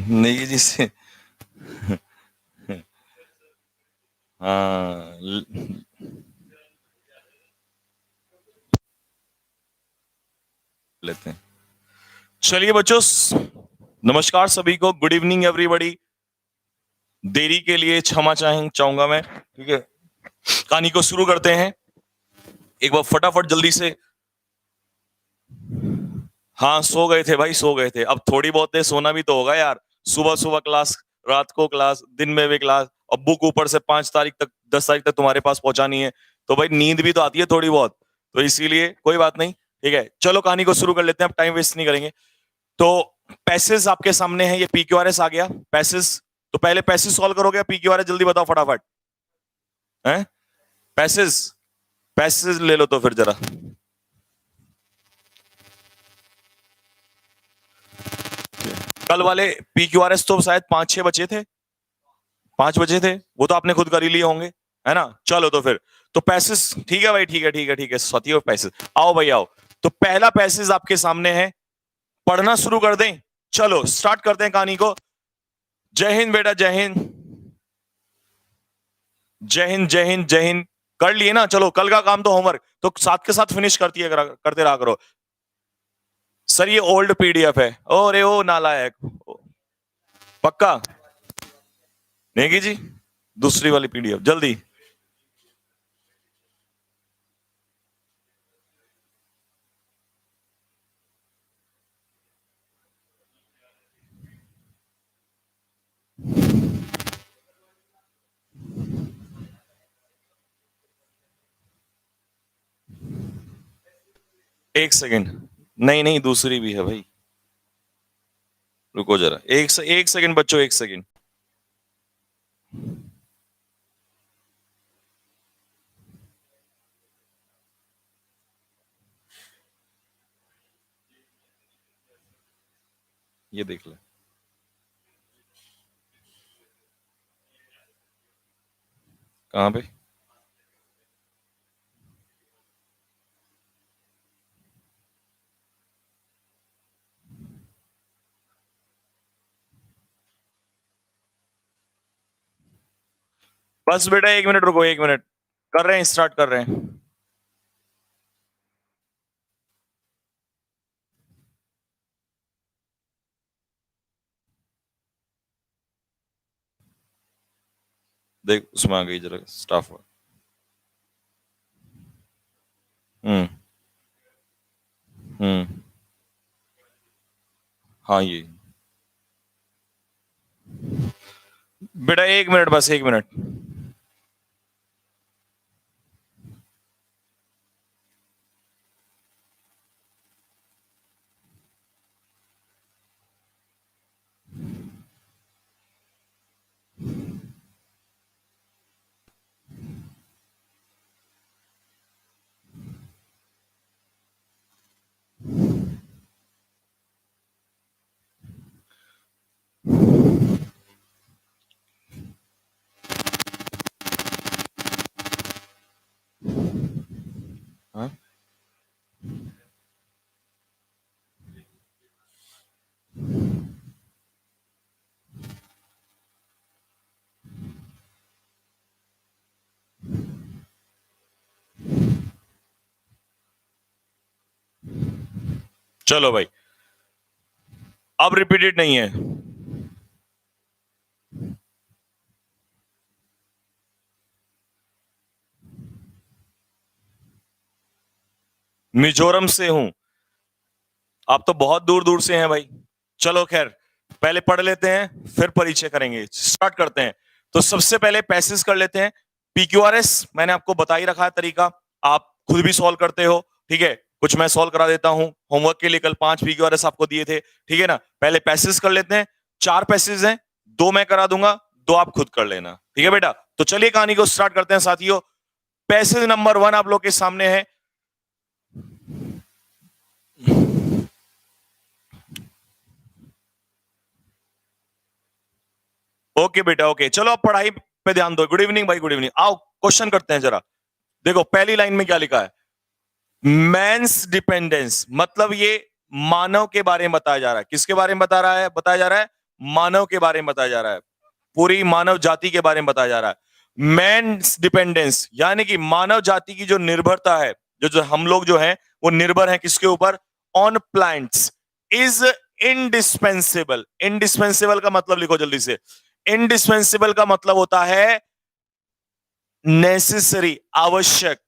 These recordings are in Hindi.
नहीं जी से हाँ लेते हैं। चलिए बच्चों, नमस्कार सभी को, गुड इवनिंग एवरीबॉडी। देरी के लिए क्षमा चाहूंगा मैं। ठीक है, कहानी को शुरू करते हैं एक बार फटाफट जल्दी से। हाँ, सो गए थे भाई, सो गए थे। अब थोड़ी बहुत देर सोना भी तो होगा यार। सुबह सुबह क्लास, रात को क्लास, दिन में भी क्लास, और बुक ऊपर से 5 तारीख तक, 10 तारीख तक तुम्हारे पास पहुंचानी है। तो भाई नींद भी तो आती है थोड़ी बहुत। तो इसीलिए कोई बात नहीं। ठीक है, चलो कहानी को शुरू कर लेते हैं, अब टाइम वेस्ट नहीं करेंगे। तो पैसेज आपके सामने है, ये PQRS आ गया पैसेज। तो पहले पैसेज सॉल्व करोगे, PQRS जल्दी बताओ फटाफट। हैं? पैसेज, पैसेज ले लो तो फिर जरा। कल वाले PQRS तो शायद 5-6 बचे थे, 5 बजे थे, वो तो आपने खुद कर ही लिए होंगे, है ना। चलो तो फिर, तो पैसेज, ठीक है भाई, ठीक है ठीक है ठीक है, साथियों पैसेज आओ भाई आओ। तो पहला पैसेज आपके सामने है, पढ़ना शुरू कर दें। चलो स्टार्ट करते हैं कहानी को। जय हिंद बेटा, जय हिंद, जय हिंद जय हिंद जय हिंद। कर लिए ना, चलो कल का काम तो होमवर्क तो साथ के साथ फिनिश करते रहा करो। सर ये ओल्ड PDF है। अरे ओ नालायक, पक्का नेगी जी, दूसरी वाली PDF जल्दी। एक सेकंड, नहीं नहीं दूसरी भी है भाई, रुको जरा, एक सेकंड बच्चों, एक सेकंड। ये देख ले, कहां पे? बस बेटा 1 मिनट रुको, 1 मिनट, कर रहे हैं, स्टार्ट कर रहे हैं। देख उसमें आ गई जरा स्टाफ। हम्म हम्म, हाँ ये, बेटा 1 मिनट, बस 1 मिनट। हाँ? चलो भाई, अब रिपीटेड नहीं है। मिजोरम से हूं। आप तो बहुत दूर दूर से हैं भाई। चलो खैर, पहले पढ़ लेते हैं फिर परिचय करेंगे, स्टार्ट करते हैं। तो सबसे पहले पैसेज कर लेते हैं। PQRS मैंने आपको बता ही रखा है तरीका, आप खुद भी सॉल्व करते हो। ठीक है, कुछ मैं सॉल्व करा देता हूं होमवर्क के लिए, कल 5 PQRS आपको दिए थे। ठीक है ना, पहले पैसेज कर लेते हैं। 4 पैसेज हैं, 2 मैं करा दूंगा, 2 आप खुद कर लेना। ठीक है बेटा, तो चलिए कहानी को स्टार्ट करते हैं साथियों। पैसेज नंबर 1 आप लोग के सामने है। ओके बेटा, ओके, चलो अब पढ़ाई पे ध्यान दो। गुड इवनिंग भाई, गुड इवनिंग। आओ क्वेश्चन करते हैं जरा। देखो पहली लाइन में क्या लिखा है, मैंस डिपेंडेंस, मतलब ये मानव के बारे में बताया जा रहा है। किसके बारे में बता रहा है, बताया जा रहा है? मानव के बारे में बताया जा रहा है, पूरी मानव जाति के बारे में बताया जा रहा है। मैन्स डिपेंडेंस यानी कि मानव जाति की जो निर्भरता है, जो जो हम लोग जो हैं वो निर्भर हैं किसके ऊपर? On plants is indispensable. Indispensable का मतलब लिखो जल्दी से। इंडिस्पेंसेबल का मतलब होता है नेसेसरी, आवश्यक,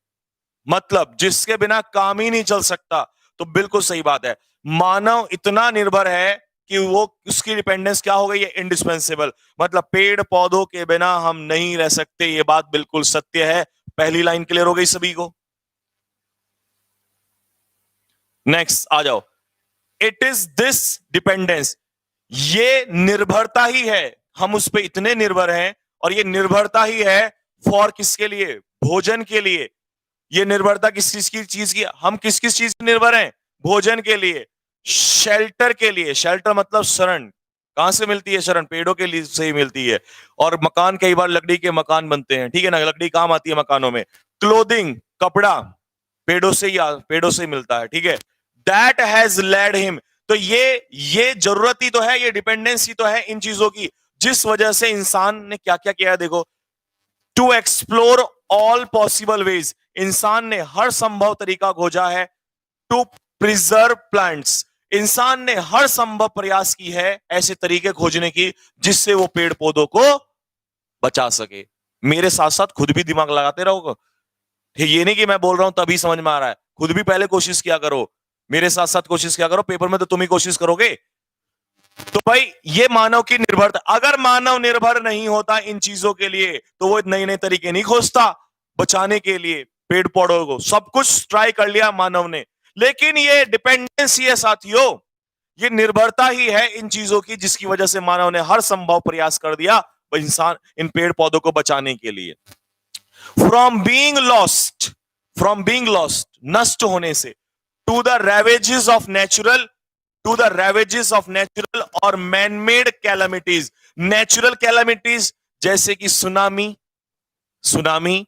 मतलब जिसके बिना काम ही नहीं चल सकता। तो बिल्कुल सही बात है, मानव इतना निर्भर है कि वो उसकी डिपेंडेंस क्या हो गई है? इंडिस्पेंसेबल। मतलब पेड़ पौधों के बिना हम नहीं रह सकते, ये बात बिल्कुल सत्य है। पहली लाइन क्लियर हो गई सभी को? नेक्स्ट आ जाओ। इट इज दिस डिपेंडेंस, ये निर्भरता ही है, हम उस पर इतने निर्भर हैं, और ये निर्भरता ही है फॉर किसके लिए? भोजन के लिए। ये निर्भरता किस चीज की? हम किस किस चीज पर निर्भर हैं? भोजन के लिए, शेल्टर के लिए। शेल्टर मतलब शरण। कहां से मिलती है शरण? पेड़ों के लिए से ही मिलती है। और मकान, कई बार लकड़ी के मकान बनते हैं, ठीक है ना, लकड़ी काम आती है मकानों में। क्लोथिंग, कपड़ा, पेड़ों से ही मिलता है, ठीक है। दैट हैज लेड हिम, तो ये जरूरत ही तो है, ये डिपेंडेंस ही तो है इन चीजों की, जिस वजह से इंसान ने क्या क्या किया है देखो। To explore all possible ways, इंसान ने हर संभव तरीका खोजा है। टू प्रिजर्व प्लांट्स, इंसान ने हर संभव प्रयास की है ऐसे तरीके खोजने की जिससे वो पेड़ पौधों को बचा सके। मेरे साथ साथ खुद भी दिमाग लगाते रहोगे, ये नहीं कि मैं बोल रहा हूं तभी समझ में आ रहा है, खुद भी पहले कोशिश किया करो, मेरे साथ साथ कोशिश किया करो, पेपर में तो तुम ही कोशिश करोगे। तो भाई ये मानव की निर्भरता, अगर मानव निर्भर नहीं होता इन चीजों के लिए तो वो नए नए तरीके नहीं खोजता बचाने के लिए पेड़ पौधों को। सब कुछ ट्राई कर लिया मानव ने, लेकिन ये डिपेंडेंसी है साथियों, ये निर्भरता ही है इन चीजों की जिसकी वजह से मानव ने हर संभव प्रयास कर दिया इंसान इन पेड़ पौधों को बचाने के लिए। From being lost, from being lost, नष्ट होने से, to the ravages of natural, to the ravages of natural और man made calamities. Natural calamities जैसे कि सुनामी, सुनामी,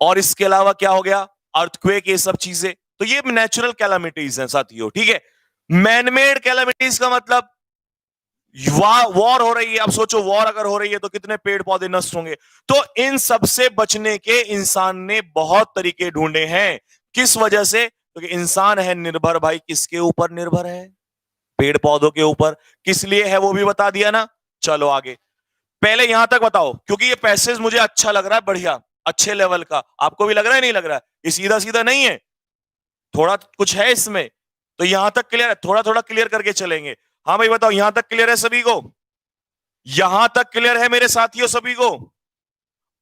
और इसके अलावा क्या हो गया? अर्थक्वेक, ये सब चीजें, तो ये नेचुरल कैलामिटीज हैं साथियों, ठीक है। मैन मेड कैलामिटीज का मतलब वॉर हो रही है, अब सोचो वॉर अगर हो रही है तो कितने पेड़ पौधे नष्ट होंगे। तो इन सब से बचने के इंसान ने बहुत तरीके ढूंढे हैं। किस वजह से? क्योंकि इंसान है निर्भर भाई, किसके ऊपर निर्भर है? पेड़ पौधों के ऊपर। किस लिए है वो भी बता दिया ना। चलो आगे, पहले यहां तक बताओ, क्योंकि ये पैसेज मुझे अच्छा लग रहा है, बढ़िया, अच्छे लेवल का। आपको भी लग रहा है? नहीं लग रहा है? ये सीधा सीधा नहीं है, थोड़ा कुछ है इसमें। तो यहां तक क्लियर है? थोड़ा थोड़ा क्लियर करके चलेंगे। हाँ भाई बताओ, यहां तक क्लियर है सभी को? यहां तक क्लियर है मेरे साथियों सभी को?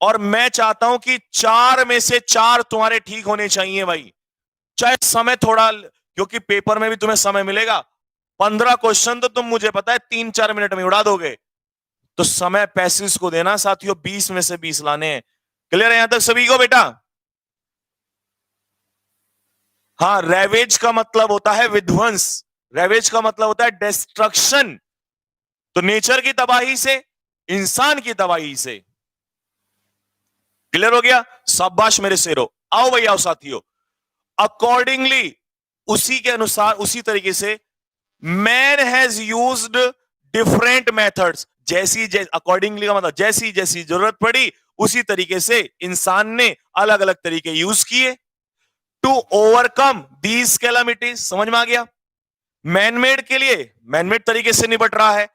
और मैं चाहता हूं कि 4 में से 4 तुम्हारे ठीक होने चाहिए भाई, चाहे समय थोड़ा, क्योंकि पेपर में भी तुम्हें समय मिलेगा। 15 क्वेश्चन तो तुम, मुझे पता है, 3-4 मिनट में उड़ा दोगे, तो समय पैसेज को देना साथियों, 20 में से 20 लाने हैं। क्लियर है यहां तक सभी को बेटा? हाँ, रेवेज का मतलब होता है विध्वंस, रेवेज का मतलब होता है डिस्ट्रक्शन। तो नेचर की तबाही से, इंसान की तबाही से। क्लियर हो गया? शाबाश मेरे शेरो। आओ भाई आओ साथियों, अकॉर्डिंगली, उसी के अनुसार, उसी तरीके से, man has used different methods. जैसी अकॉर्डिंगली का मतलब जैसी जैसी जरूरत पड़ी उसी तरीके से इंसान ने अलग अलग तरीके यूज किए टू ओवरकम दीज कैलामिटीज। समझ में आ गया? मैनमेड के लिए मैनमेड तरीके से निपट रहा है,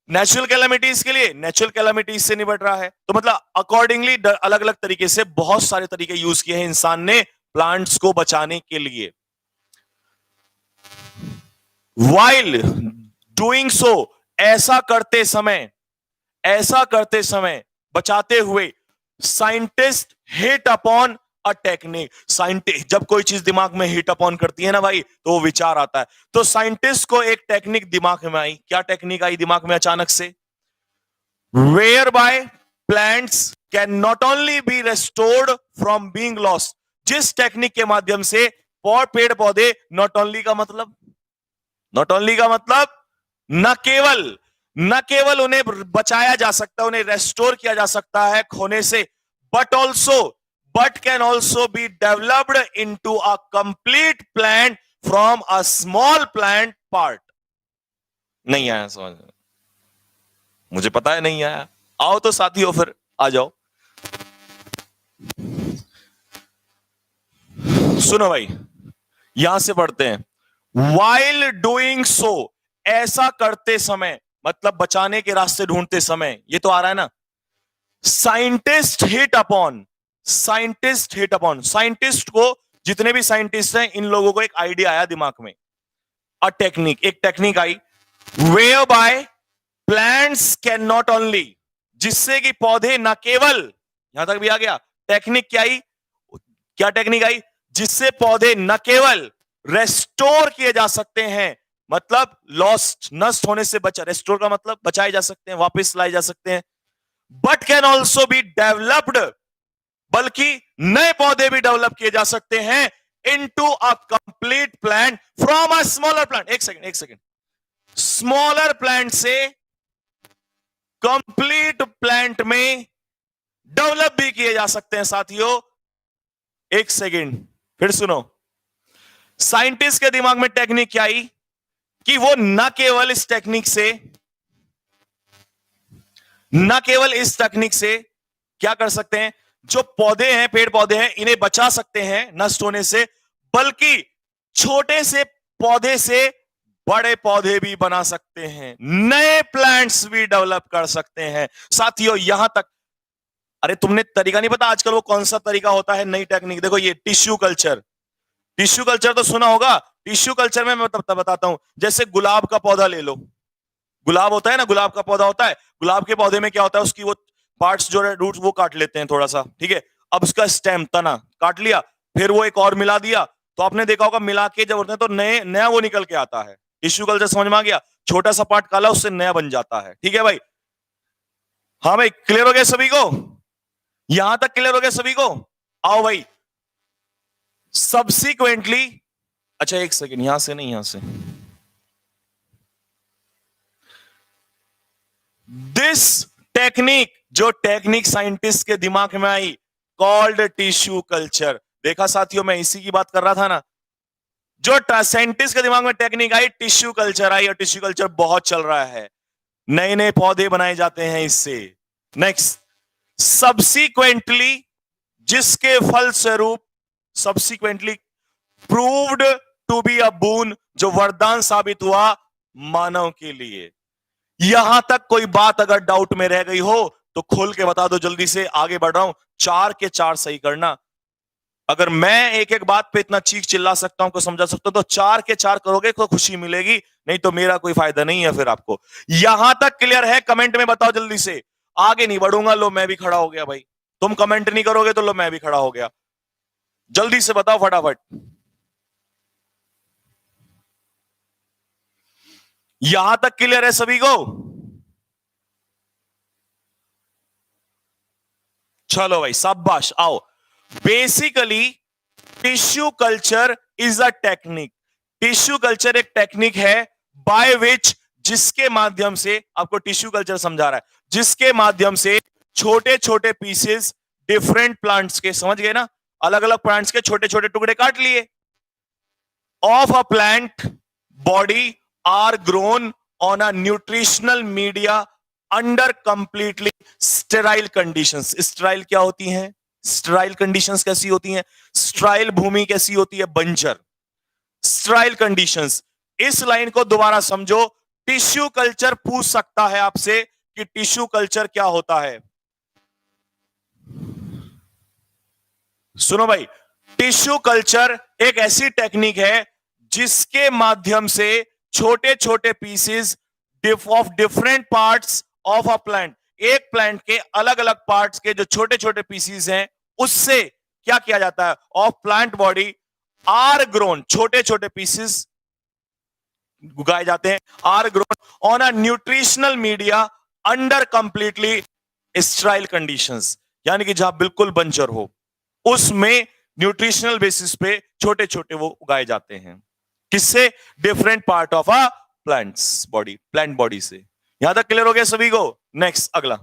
नेचुरल कैलामिटीज के लिए नेचुरल कैलामिटीज से निपट रहा है। तो मतलब अकॉर्डिंगली अलग अलग तरीके से बहुत सारे तरीके यूज किए हैं इंसान ने प्लांट्स को बचाने के लिए। वाइल डूइंग सो, ऐसा करते समय, बचाते हुए, scientist hit upon a technique. Scientist, जब कोई चीज दिमाग में हिट अपॉन करती है ना भाई, तो वो विचार आता है। तो साइंटिस्ट को एक टेक्निक दिमाग में आई। क्या टेक्निक आई दिमाग में अचानक से? Whereby plants can not only be restored from being lost, जिस टेक्निक के माध्यम से पेड़ पौधे, नॉट ओनली का मतलब, नॉट ओनली का मतलब न केवल उन्हें बचाया जा सकता है, उन्हें रेस्टोर किया जा सकता है खोने से, but can also be developed into a complete plant from a small plant part. नहीं आया समझ में? मुझे पता है नहीं आया। आओ तो साथियों फिर आ जाओ। सुनो भाई, यहां से पढ़ते हैं। वाइल डूइंग सो, ऐसा करते समय, मतलब बचाने के रास्ते ढूंढते समय, ये तो आ रहा है ना। Scientist hit upon, scientist hit upon, scientist को, जितने भी साइंटिस्ट हैं, इन लोगों को एक आइडिया आया दिमाग में, अ टेक्निक, एक टेक्निक आई, whereby plants can not only, जिससे कि पौधे न केवल, यहां तक भी आ गया, टेक्निक क्या आई, क्या टेक्निक आई, जिससे पौधे न केवल रेस्टोर किए जा सकते हैं, मतलब लॉस्ट, नष्ट होने से बचा, रेस्टोर का मतलब बचाए जा सकते हैं, वापस लाए जा सकते हैं, but can also be developed, बल्कि नए पौधे भी डेवलप किए जा सकते हैं, into a complete plant from a smaller plant. एक सेकंड, एक सेकंड, स्मॉलर प्लांट से कंप्लीट प्लांट में डेवलप भी किए जा सकते हैं साथियों। एक सेकंड फिर सुनो, साइंटिस्ट के दिमाग में टेक्निक क्या आई कि वो न केवल इस टेक्निक से, न केवल इस टेक्निक से क्या कर सकते हैं, जो पौधे हैं, पेड़ पौधे हैं, इन्हें बचा सकते हैं नष्ट होने से, बल्कि छोटे से पौधे से बड़े पौधे भी बना सकते हैं, नए प्लांट्स भी डेवलप कर सकते हैं साथियों। यहां तक, अरे तुमने तरीका नहीं पता आजकल वो कौन सा तरीका होता है, नई टेक्निक, देखो ये टिश्यू कल्चर, टिश्यू कल्चर तो सुना होगा। टिश्यू कल्चर में मैं बताता हूं, जैसे गुलाब का पौधा ले लो, गुलाब होता है ना, गुलाब का पौधा होता है, गुलाब के पौधे में क्या होता है, उसकी वो पार्ट्स जो है, रूट्स, वो काट लेते हैं थोड़ा सा, ठीक है। अब उसका स्टेम, तना काट लिया, फिर वो एक और मिला दिया, तो आपने देखा होगा मिला के जब होते हैं तो नए नया वो निकल के आता है। टिश्यू कल्चर समझ में आ गया, छोटा सा पार्ट काला उससे नया बन जाता है, ठीक है भाई। हाँ भाई, क्लियर हो गया सभी को, यहां तक क्लियर हो गया सभी को। आओ भाई, सब्सिक्वेंटली, अच्छा एक सेकेंड, यहां से नहीं, यहां से, दिस टेक्निक, जो टेक्निक साइंटिस्ट के दिमाग में आई, कॉल्ड टिश्यू कल्चर। देखा साथियों, मैं इसी की बात कर रहा था ना, जो साइंटिस्ट के दिमाग में technique I, tissue culture I, और टिश्यू कल्चर बहुत चल रहा है, नए नए पौधे बनाए जाते हैं इससे। नेक्स्ट, सब्सिक्वेंटली, जिसके फलस्वरूप, subsequently proved to be a boon, जो वरदान साबित हुआ मानव के लिए। यहां तक कोई बात अगर डाउट में रह गई हो तो खोल के बता दो, जल्दी से आगे बढ़ रहा हूं, 4 के 4 सही करना। अगर मैं एक एक बात पे इतना चीख चिल्ला सकता हूं, को समझा सकता हूं, तो 4 के 4 करोगे तो खुशी मिलेगी, नहीं तो मेरा कोई फायदा नहीं है फिर आपको। यहां तक क्लियर है, कमेंट में बताओ जल्दी से। आगे नहीं बढ़ूंगा, लो मैं भी खड़ा हो गया भाई, तुम कमेंट नहीं करोगे तो लो मैं भी खड़ा हो गया, जल्दी से बताओ फटाफट। यहां तक क्लियर है सभी को? चलो भाई शाबाश, आओ। Basically tissue culture is a technique, tissue culture एक टेक्निक है, बाय विच, जिसके माध्यम से, आपको टिश्यू कल्चर समझा रहा है, जिसके माध्यम से छोटे छोटे पीसेस डिफरेंट प्लांट्स के, समझ गए ना, अलग अलग प्लांट्स के छोटे छोटे टुकड़े काट लिए, of a plant body are grown on a nutritional media under completely sterile conditions. Sterile क्या होती हैं? स्टेराइल कंडीशंस कैसी होती हैं? स्टेराइल भूमि कैसी होती है? बंजर, स्टेराइल कंडीशंस। इस लाइन को दोबारा समझो, टिश्यू कल्चर पूछ सकता है आपसे कि टिश्यू कल्चर क्या होता है। सुनो भाई, टिश्यू कल्चर एक ऐसी टेक्निक है जिसके माध्यम से छोटे छोटे pieces of different parts of a plant, एक प्लांट के अलग अलग पार्ट्स के जो छोटे छोटे पीसेस हैं, उससे क्या किया जाता है, of plant body are grown, छोटे छोटे पीसेस उगाए जाते हैं, are grown on a nutritional media under completely sterile conditions, यानी कि जहां बिल्कुल बंजर हो, उसमें न्यूट्रिशनल बेसिस पे छोटे छोटे वो उगाए जाते हैं, किससे? Different part of a plants body, plant body से। यहां तक क्लियर हो गया सभी को? नेक्स्ट, अगला,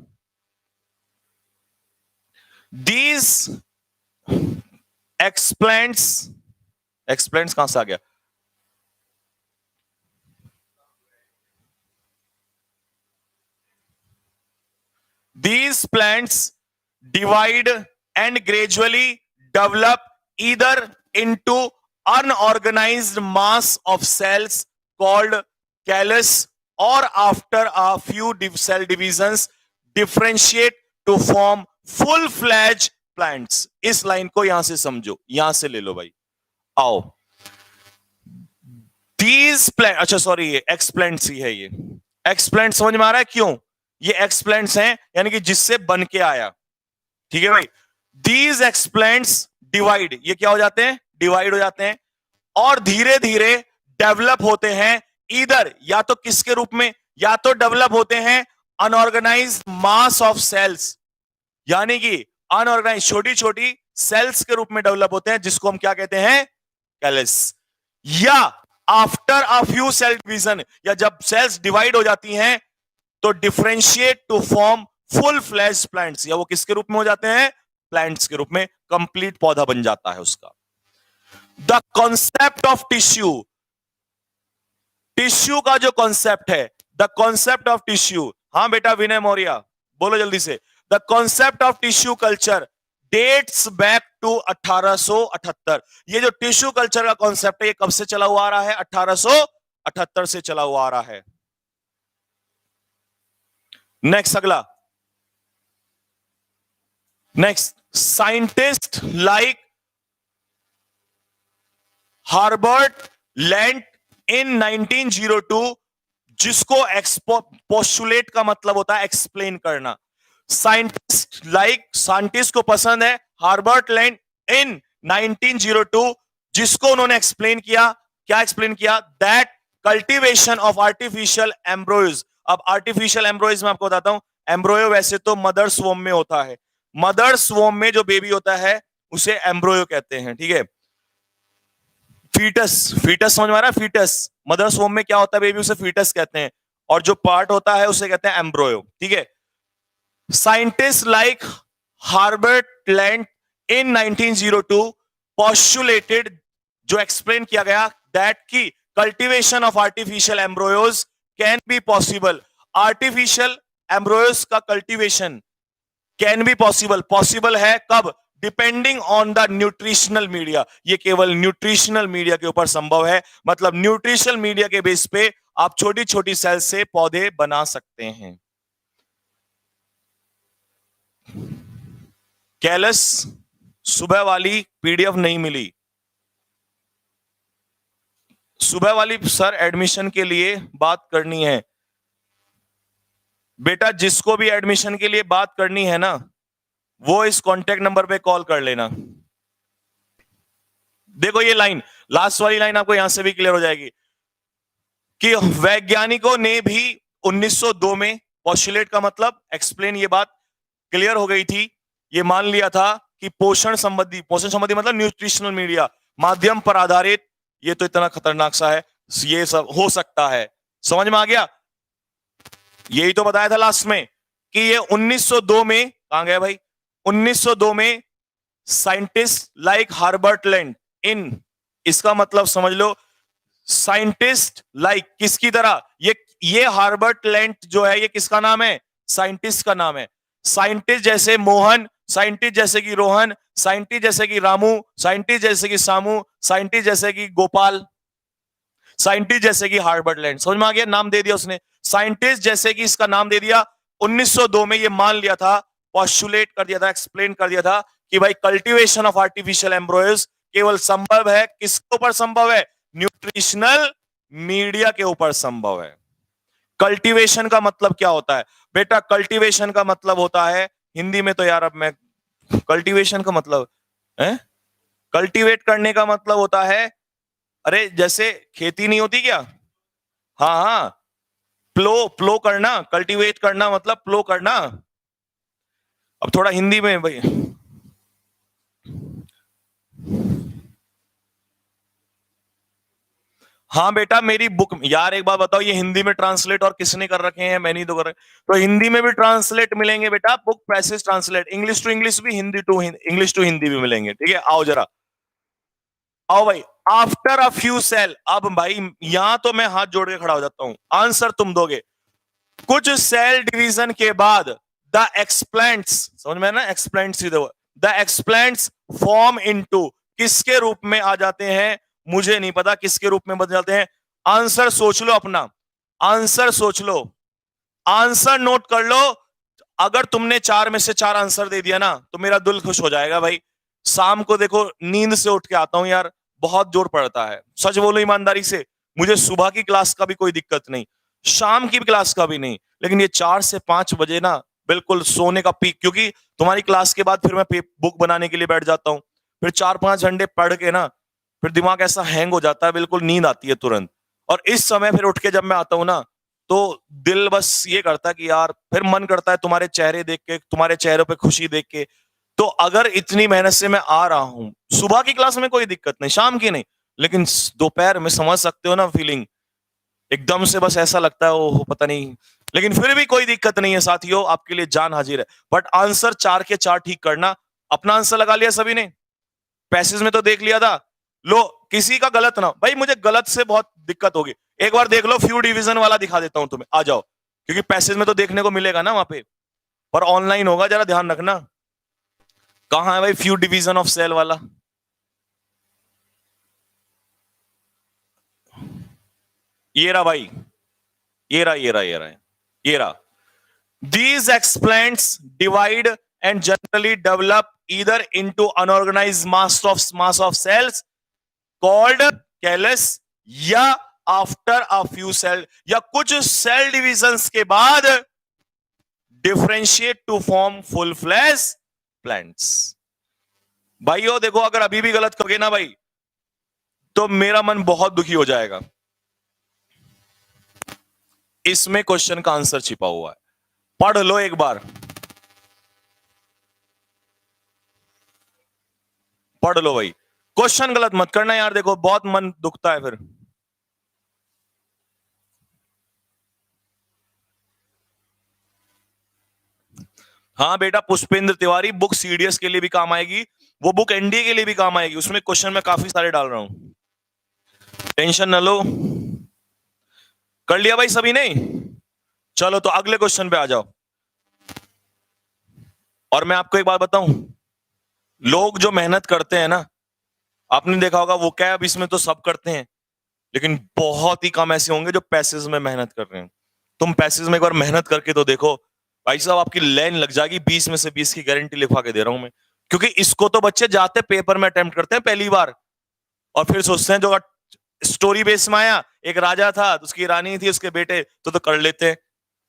दीज एक्सप्लेंट्स, एक्सप्लेंट्स कहां से आ गया? These plants divide and gradually develop either into unorganized mass of cells called callus, or after a few cell divisions differentiate to form full-fledged plants. इस लाइन को यहां से समझो, यहां से ले लो भाई, आओ। These plant, अच्छा सॉरी, ये एक्सप्लेंट्स ही है, ये एक्सप्लेंट समझ में आ रहा है क्यों? ये एक्सप्लेंट्स हैं, यानी कि जिससे बन के आया, ठीक है भाई। These explants डिवाइड, ये क्या हो जाते हैं? डिवाइड हो जाते हैं, और धीरे धीरे डेवलप होते हैं इधर, या तो किसके रूप में? या तो डेवलप होते हैं अनऑर्गेनाइज्ड मास ऑफ सेल्स, यानी कि अनऑर्गेनाइज छोटी छोटी सेल्स के रूप में डेवलप होते हैं, जिसको हम क्या कहते हैं? कैलस। या after a few cell division, या जब सेल्स डिवाइड हो जाती हैं तो differentiate to form full flash plants, या वो किसके रूप में हो जाते हैं? प्लांट्स के रूप में, कंप्लीट पौधा बन जाता है उसका। The concept of tissue, tissue का जो कॉन्सेप्ट है, द कॉन्सेप्ट ऑफ टिश्यू, हां बेटा विनय मौर्य बोलो जल्दी से। The concept of tissue culture dates back to 1878। ये जो टिश्यू कल्चर का कॉन्सेप्ट है, ये कब से चला हुआ आ रहा है? 1878 से चला हुआ आ रहा है। नेक्स्ट, अगला, next, scientist like Haberlandt in 1902, जिसको पोस्टुलेट का मतलब होता है एक्सप्लेन करना। साइंटिस्ट लाइक, साइंटिस्ट को पसंद है हार्बर्ट लैंड इन 1902, जिसको उन्होंने एक्सप्लेन किया, क्या एक्सप्लेन किया? That cultivation of artificial embryos. अब आर्टिफिशियल एम्ब्रोयज मैं आपको बताता हूं। एम्ब्रोयो वैसे तो मदर स्वोम में होता है, मदर स्वोम में जो बेबी होता है उसे एम्ब्रोयो कहते हैं, ठीक है। फीटस, फीटस समझ में आ रहा है? फीटस, मदर स्वोम में क्या होता है बेबी, उसे फीटस कहते हैं, और जो पार्ट होता है उसे कहते हैं एम्ब्रोयो, ठीक है। Scientist like Haberlandt in 1902 postulated, जो एक्सप्लेन किया गया, दैट की cultivation of artificial embryos can be possible. Artificial embryos का cultivation can be possible, possible है कब? Depending on the nutritional media. ये केवल न्यूट्रिशनल मीडिया के ऊपर संभव है, मतलब न्यूट्रिशनल मीडिया के बेस पे आप छोटी छोटी सेल से पौधे बना सकते हैं। कैलस सुबह वाली पीडीएफ नहीं मिली, सुबह वाली सर एडमिशन के लिए बात करनी है बेटा, जिसको भी एडमिशन के लिए बात करनी है ना, वो इस कांटेक्ट नंबर पे कॉल कर लेना। देखो ये लाइन, लास्ट वाली लाइन आपको यहां से भी क्लियर हो जाएगी कि वैज्ञानिकों ने भी 1902 में पोस्टुलेट का मतलब एक्सप्लेन, ये बात क्लियर हो गई थी, ये मान लिया था कि पोषण संबंधी मतलब न्यूट्रिशनल मीडिया माध्यम पर आधारित, ये तो इतना खतरनाक सा है, ये सब हो सकता है। समझ में आ गया? यही तो बताया था लास्ट में कि ये 1902 में, कहां गया भाई? 1902 में साइंटिस्ट लाइक हार्बर्ट लैंड इन, इसका मतलब समझ लो साइंटिस्ट लाइक किसकी तरह, ये हार्बर्ट लैंड जो है ये किसका नाम है? साइंटिस्ट का नाम है। साइंटिस्ट जैसे मोहन, साइंटिस्ट जैसे कि रोहन, साइंटिस्ट जैसे कि रामू, साइंटिस्ट जैसे कि सामू, साइंटिस्ट जैसे कि गोपाल, साइंटिस्ट जैसे कि हार्बर्ट लैंड। समझ में आ गया? नाम दे दिया उसने, साइंटिस्ट जैसे कि इसका नाम दे दिया। 1902 में ये मान लिया था, पोस्टुलेट कर दिया था, एक्सप्लेन कर दिया था कि भाई कल्टीवेशन ऑफ आर्टिफिशियल एम्ब्रोयज केवल संभव है किसके ऊपर संभव है? न्यूट्रिशनल मीडिया के ऊपर संभव है। कल्टीवेशन का मतलब क्या होता है बेटा? कल्टीवेशन का मतलब होता है हिंदी में, तो यार अब मैं, कल्टीवेशन का मतलब है, कल्टीवेट करने का मतलब होता है, अरे जैसे खेती नहीं होती क्या? हाँ हाँ, प्लो करना, कल्टीवेट करना मतलब प्लो करना। अब थोड़ा हिंदी में भाई, हाँ बेटा मेरी बुक, यार एक बात बताओ, ये हिंदी में ट्रांसलेट और किसने कर रखे हैं? मैं नहीं तो कर रहे। तो हिंदी में भी ट्रांसलेट मिलेंगे बेटा, book passage translate, English to English भी, Hindi to English to Hindi भी मिलेंगे, ठीक है। आओ जरा, आओ भाई। आफ्टर अ फ्यू सेल, अब भाई यहां तो मैं हाथ जोड़ के खड़ा हो जाता हूं, आंसर तुम दोगे। कुछ सेल डिवीजन के बाद द एक्सप्लेंट्स, समझ में ना, एक्सप्लेंट्स, द एक्सप्लेंट्स फॉर्म इनटू, किसके रूप में आ जाते हैं मुझे नहीं पता, किसके रूप में बदल जाते हैं। आंसर सोच लो अपना, आंसर सोच लो, आंसर नोट कर लो। अगर तुमने 4 में से 4 आंसर दे दिया ना तो मेरा दिल खुश हो जाएगा भाई। शाम को देखो नींद से उठ के आता हूं यार, बहुत जोर पड़ता है, सच बोलो ईमानदारी से। मुझे सुबह की क्लास का भी कोई दिक्कत नहीं, शाम की क्लास का भी नहीं, लेकिन ये 4 से 5 बजे ना बिल्कुल सोने का पीक, क्योंकि तुम्हारी क्लास के बाद फिर मैं बुक बनाने के लिए बैठ जाता हूँ, फिर 4-5 घंटे पढ़ के ना फिर दिमाग ऐसा हैंग हो जाता है, बिल्कुल नींद आती है तुरंत। और इस समय फिर उठ के जब मैं आता हूं ना तो दिल बस ये करता है कि यार, फिर मन करता है तुम्हारे चेहरे देख के, तुम्हारे चेहरों पे खुशी देख के। तो अगर इतनी मेहनत से मैं आ रहा हूं, सुबह की क्लास में कोई दिक्कत नहीं, शाम की नहीं, लेकिन दोपहर में समझ सकते हो ना फीलिंग, एकदम से बस ऐसा लगता है ओह पता नहीं। लेकिन फिर भी कोई दिक्कत नहीं है साथियों, आपके लिए जान हाजिर है। बट आंसर 4 के 4 ठीक करना। अपना आंसर लगा लिया सभी ने, पैसेज में तो देख लिया था। लो, किसी का गलत ना भाई, मुझे गलत से बहुत दिक्कत होगी। एक बार देख लो, फ्यू डिवीजन वाला दिखा देता हूं तुम्हें, आ जाओ, क्योंकि पैसेज में तो देखने को मिलेगा ना वहां पे, पर ऑनलाइन होगा, जरा ध्यान रखना। कहां है भाई फ्यू डिवीजन ऑफ सेल वाला? ये रहा भाई, ये रहा, ये रहा, ये रहा, ये रहा। These explants divide and generally develop either into unorganized mass of cells called callus, या आफ्टर अ फ्यू सेल, या कुछ सेल डिविजन्स के बाद differentiate to form full flash plants. भाइयों देखो, अगर अभी भी गलत करोगे ना भाई तो मेरा मन बहुत दुखी हो जाएगा। इसमें क्वेश्चन का आंसर छिपा हुआ है, पढ़ लो एक बार, पढ़ लो भाई, क्वेश्चन गलत मत करना यार, देखो बहुत मन दुखता है फिर। हाँ बेटा, पुष्पेंद्र तिवारी, बुक सीडीएस के लिए भी काम आएगी, वो बुक एनडीए के लिए भी काम आएगी, उसमें क्वेश्चन मैं काफी सारे डाल रहा हूं, टेंशन न लो। कर लिया भाई सभी ने? चलो तो अगले क्वेश्चन पे आ जाओ। और मैं आपको एक बात बताऊं, लोग जो मेहनत करते हैं ना, आपने देखा होगा वो कैब इसमें तो सब करते हैं, लेकिन बहुत ही कम ऐसे होंगे जो पैसेज में मेहनत कर रहे हैं। तुम पैसेज में एक बार मेहनत करके तो देखो भाई साहब, आपकी लाइन लग जाएगी, 20 में से 20 की गारंटी लिखवा के दे रहा हूं मैं। क्योंकि इसको तो बच्चे जाते पेपर में अटेम्प्ट करते हैं पहली बार, और फिर सोचते हैं जो स्टोरी बेस में आया, एक राजा था, उसकी रानी थी, उसके बेटे, तो कर लेते हैं,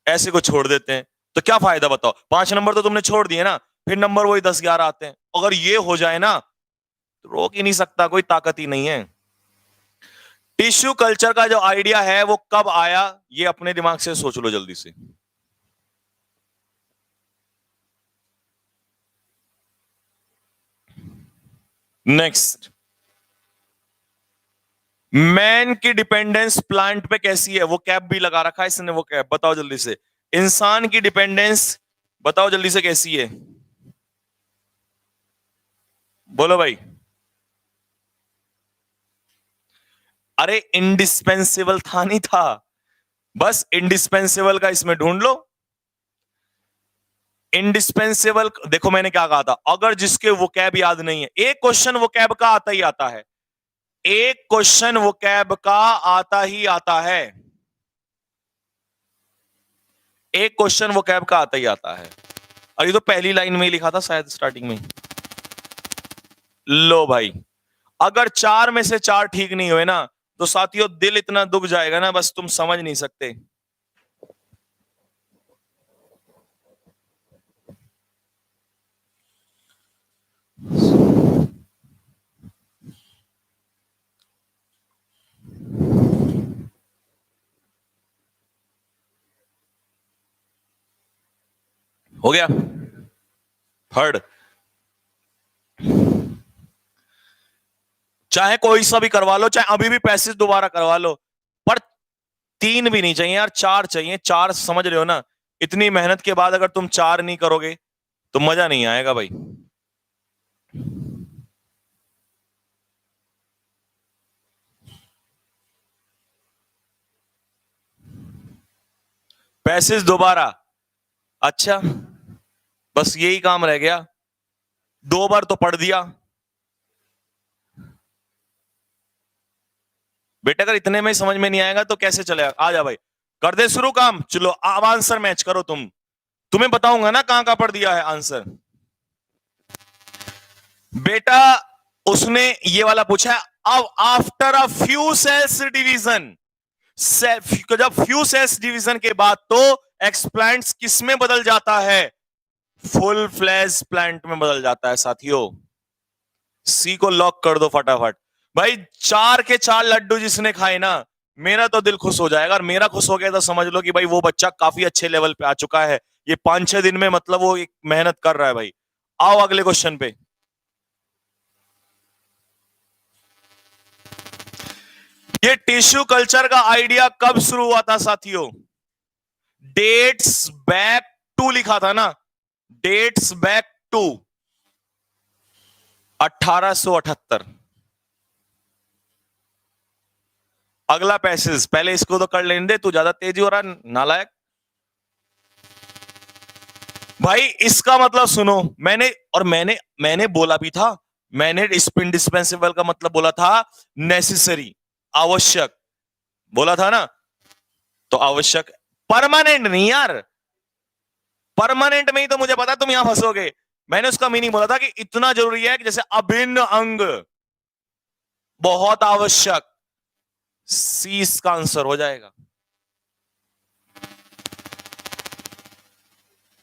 ऐसे को छोड़ देते हैं। तो क्या फायदा बताओ, 5 नंबर तो तुमने छोड़ दिए ना, फिर नंबर वही 10-11 आते हैं। अगर ये हो जाए ना तो रोक ही नहीं सकता, कोई ताकत ही नहीं है। टिश्यू कल्चर का जो आइडिया है वो कब आया, ये अपने दिमाग से सोच लो जल्दी से। नेक्स्ट, मैन की डिपेंडेंस प्लांट पे कैसी है, वो कैप भी लगा रखा है इसने, वो कैप बताओ जल्दी से। इंसान की डिपेंडेंस बताओ जल्दी से कैसी है, बोलो भाई। अरे इंडिस्पेंसिबल था नहीं था, बस इंडिस्पेंसिबल का इसमें ढूंढ लो। इंडिस्पेंसिबल, देखो मैंने क्या कहा था, अगर जिसके वो कैब याद नहीं है, एक क्वेश्चन वो कैब का आता ही आता है, एक क्वेश्चन वो कैब का आता ही आता है, एक क्वेश्चन वो कैब का आता ही आता है। और ये तो पहली लाइन में ही लिखा था शायद, स्टार्टिंग में। लो भाई, अगर 4 में से 4 ठीक नहीं हुए ना तो साथियों दिल इतना दुख जाएगा ना, बस तुम समझ नहीं सकते। हो गया थर्ड, चाहे कोई सा भी करवा लो, चाहे अभी भी पैसे दोबारा करवा लो, पर 3 भी नहीं चाहिए यार, 4 चाहिए, 4, समझ रहे हो ना। इतनी मेहनत के बाद अगर तुम 4 नहीं करोगे तो मजा नहीं आएगा भाई। पैसेज दोबारा, अच्छा बस यही काम रह गया, 2 बार तो पढ़ दिया बेटा। अगर इतने में समझ में नहीं आएगा तो कैसे चलेगा? आ जा भाई, कर दे शुरू काम। चलो अब आंसर मैच करो तुम। तुम्हें बताऊंगा ना कहां कहां पढ़ दिया है आंसर। बेटा उसने ये वाला पूछा है, अब after a few cells division, जब फ्यू सेल्स डिवीजन के बाद तो एक्सप्लांट्स किस में बदल जाता है? फुल फ्लैश प्लांट में बदल जाता है साथियों। सी को लॉक कर दो फटाफट। भाई 4 के 4 लड्डू जिसने खाए ना, मेरा तो दिल खुश हो जाएगा। और मेरा खुश हो गया तो समझ लो कि भाई वो बच्चा काफी अच्छे लेवल पे आ चुका है। ये 5-6 दिन में मतलब वो एक मेहनत कर रहा है भाई। आओ अगले क्वेश्चन पे। ये टिश्यू कल्चर का आइडिया कब शुरू हुआ था साथियों? डेट्स बैक टू लिखा था ना, डेट्स बैक टू 1878। अगला पैसेज, पहले इसको तो कर लेने दे, तू ज्यादा तेजी हो रहा नालायक। भाई इसका मतलब सुनो, मैंने बोला भी था, मैंने इंडिस्पेंसिबल का मतलब बोला था नेसेसरी, आवश्यक बोला था ना। तो आवश्यक, परमानेंट नहीं यार, परमानेंट में ही तो मुझे पता तुम यहां फंसोगे। मैंने उसका मीनिंग बोला था कि इतना जरूरी है कि जैसे अभिन्न अंग, बहुत आवश्यक। सी इसका आंसर हो जाएगा।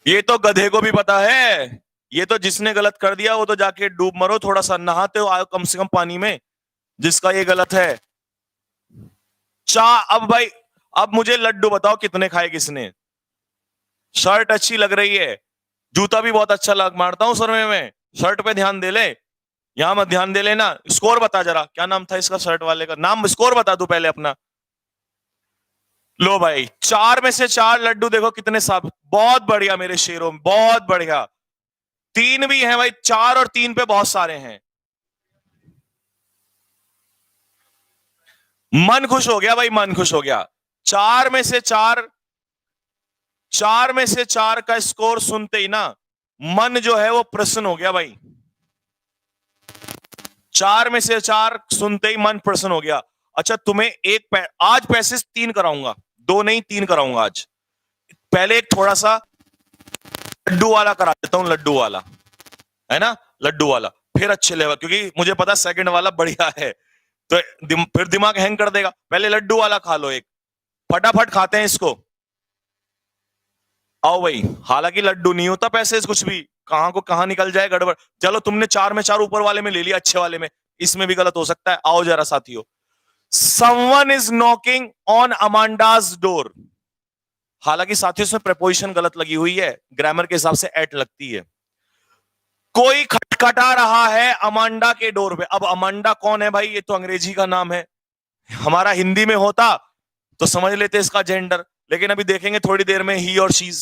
ये तो गधे को भी पता है। ये तो जिसने गलत कर दिया वो तो जाके डूब मरो, थोड़ा सा नहाते हो कम से कम पानी में, जिसका ये गलत है। अब भाई, अब मुझे लड्डू बताओ कितने खाए किसने? शर्ट अच्छी लग रही है, जूता भी बहुत अच्छा लग मारता हूं सर में। शर्ट पे ध्यान दे ले, यहां मत ध्यान दे लेना। स्कोर बता जरा, क्या नाम था इसका शर्ट वाले का? नाम स्कोर बता दू पहले अपना। लो भाई 4 में से 4 लड्डू देखो कितने साफ, बहुत बढ़िया मेरे शेरों, बहुत बढ़िया। 3 भी हैं भाई, 4 और 3 पे बहुत सारे हैं। मन खुश हो गया भाई, मन खुश हो गया। 4 में से 4, 4 में से 4 का स्कोर सुनते ही ना मन जो है वो प्रसन्न हो गया भाई। 4 में से 4 सुनते ही मन प्रसन्न हो गया। अच्छा तुम्हें आज पैसे 3 कराऊंगा, 2 नहीं 3 कराऊंगा आज। पहले एक थोड़ा सा लड्डू वाला करा देता हूं, लड्डू वाला है ना, लड्डू वाला फिर अच्छे लेवल, क्योंकि मुझे पता सेकंड वाला बढ़िया है तो फिर दिमाग हैंग कर देगा। पहले लड्डू वाला खा लो एक, फटाफट खाते हैं इसको। आओ भाई, हालांकि लड्डू नहीं होता पैसे कुछ भी, कहां को कहां निकल जाए गड़बड़। चलो तुमने 4 में 4 ऊपर वाले में ले लिया, अच्छे वाले में, इसमें भी गलत हो सकता है। आओ जरा साथियों, someone is knocking on Amanda's door. हालांकि साथियों इसमें प्रपोजिशन गलत लगी हुई है, ग्रामर के हिसाब से एट लगती है। कोई खटखटा रहा है अमांडा के डोर पे। अब अमांडा कौन है भाई? ये तो अंग्रेजी का नाम है, हमारा हिंदी में होता तो समझ लेते इसका जेंडर, लेकिन अभी देखेंगे थोड़ी देर में ही और शीज,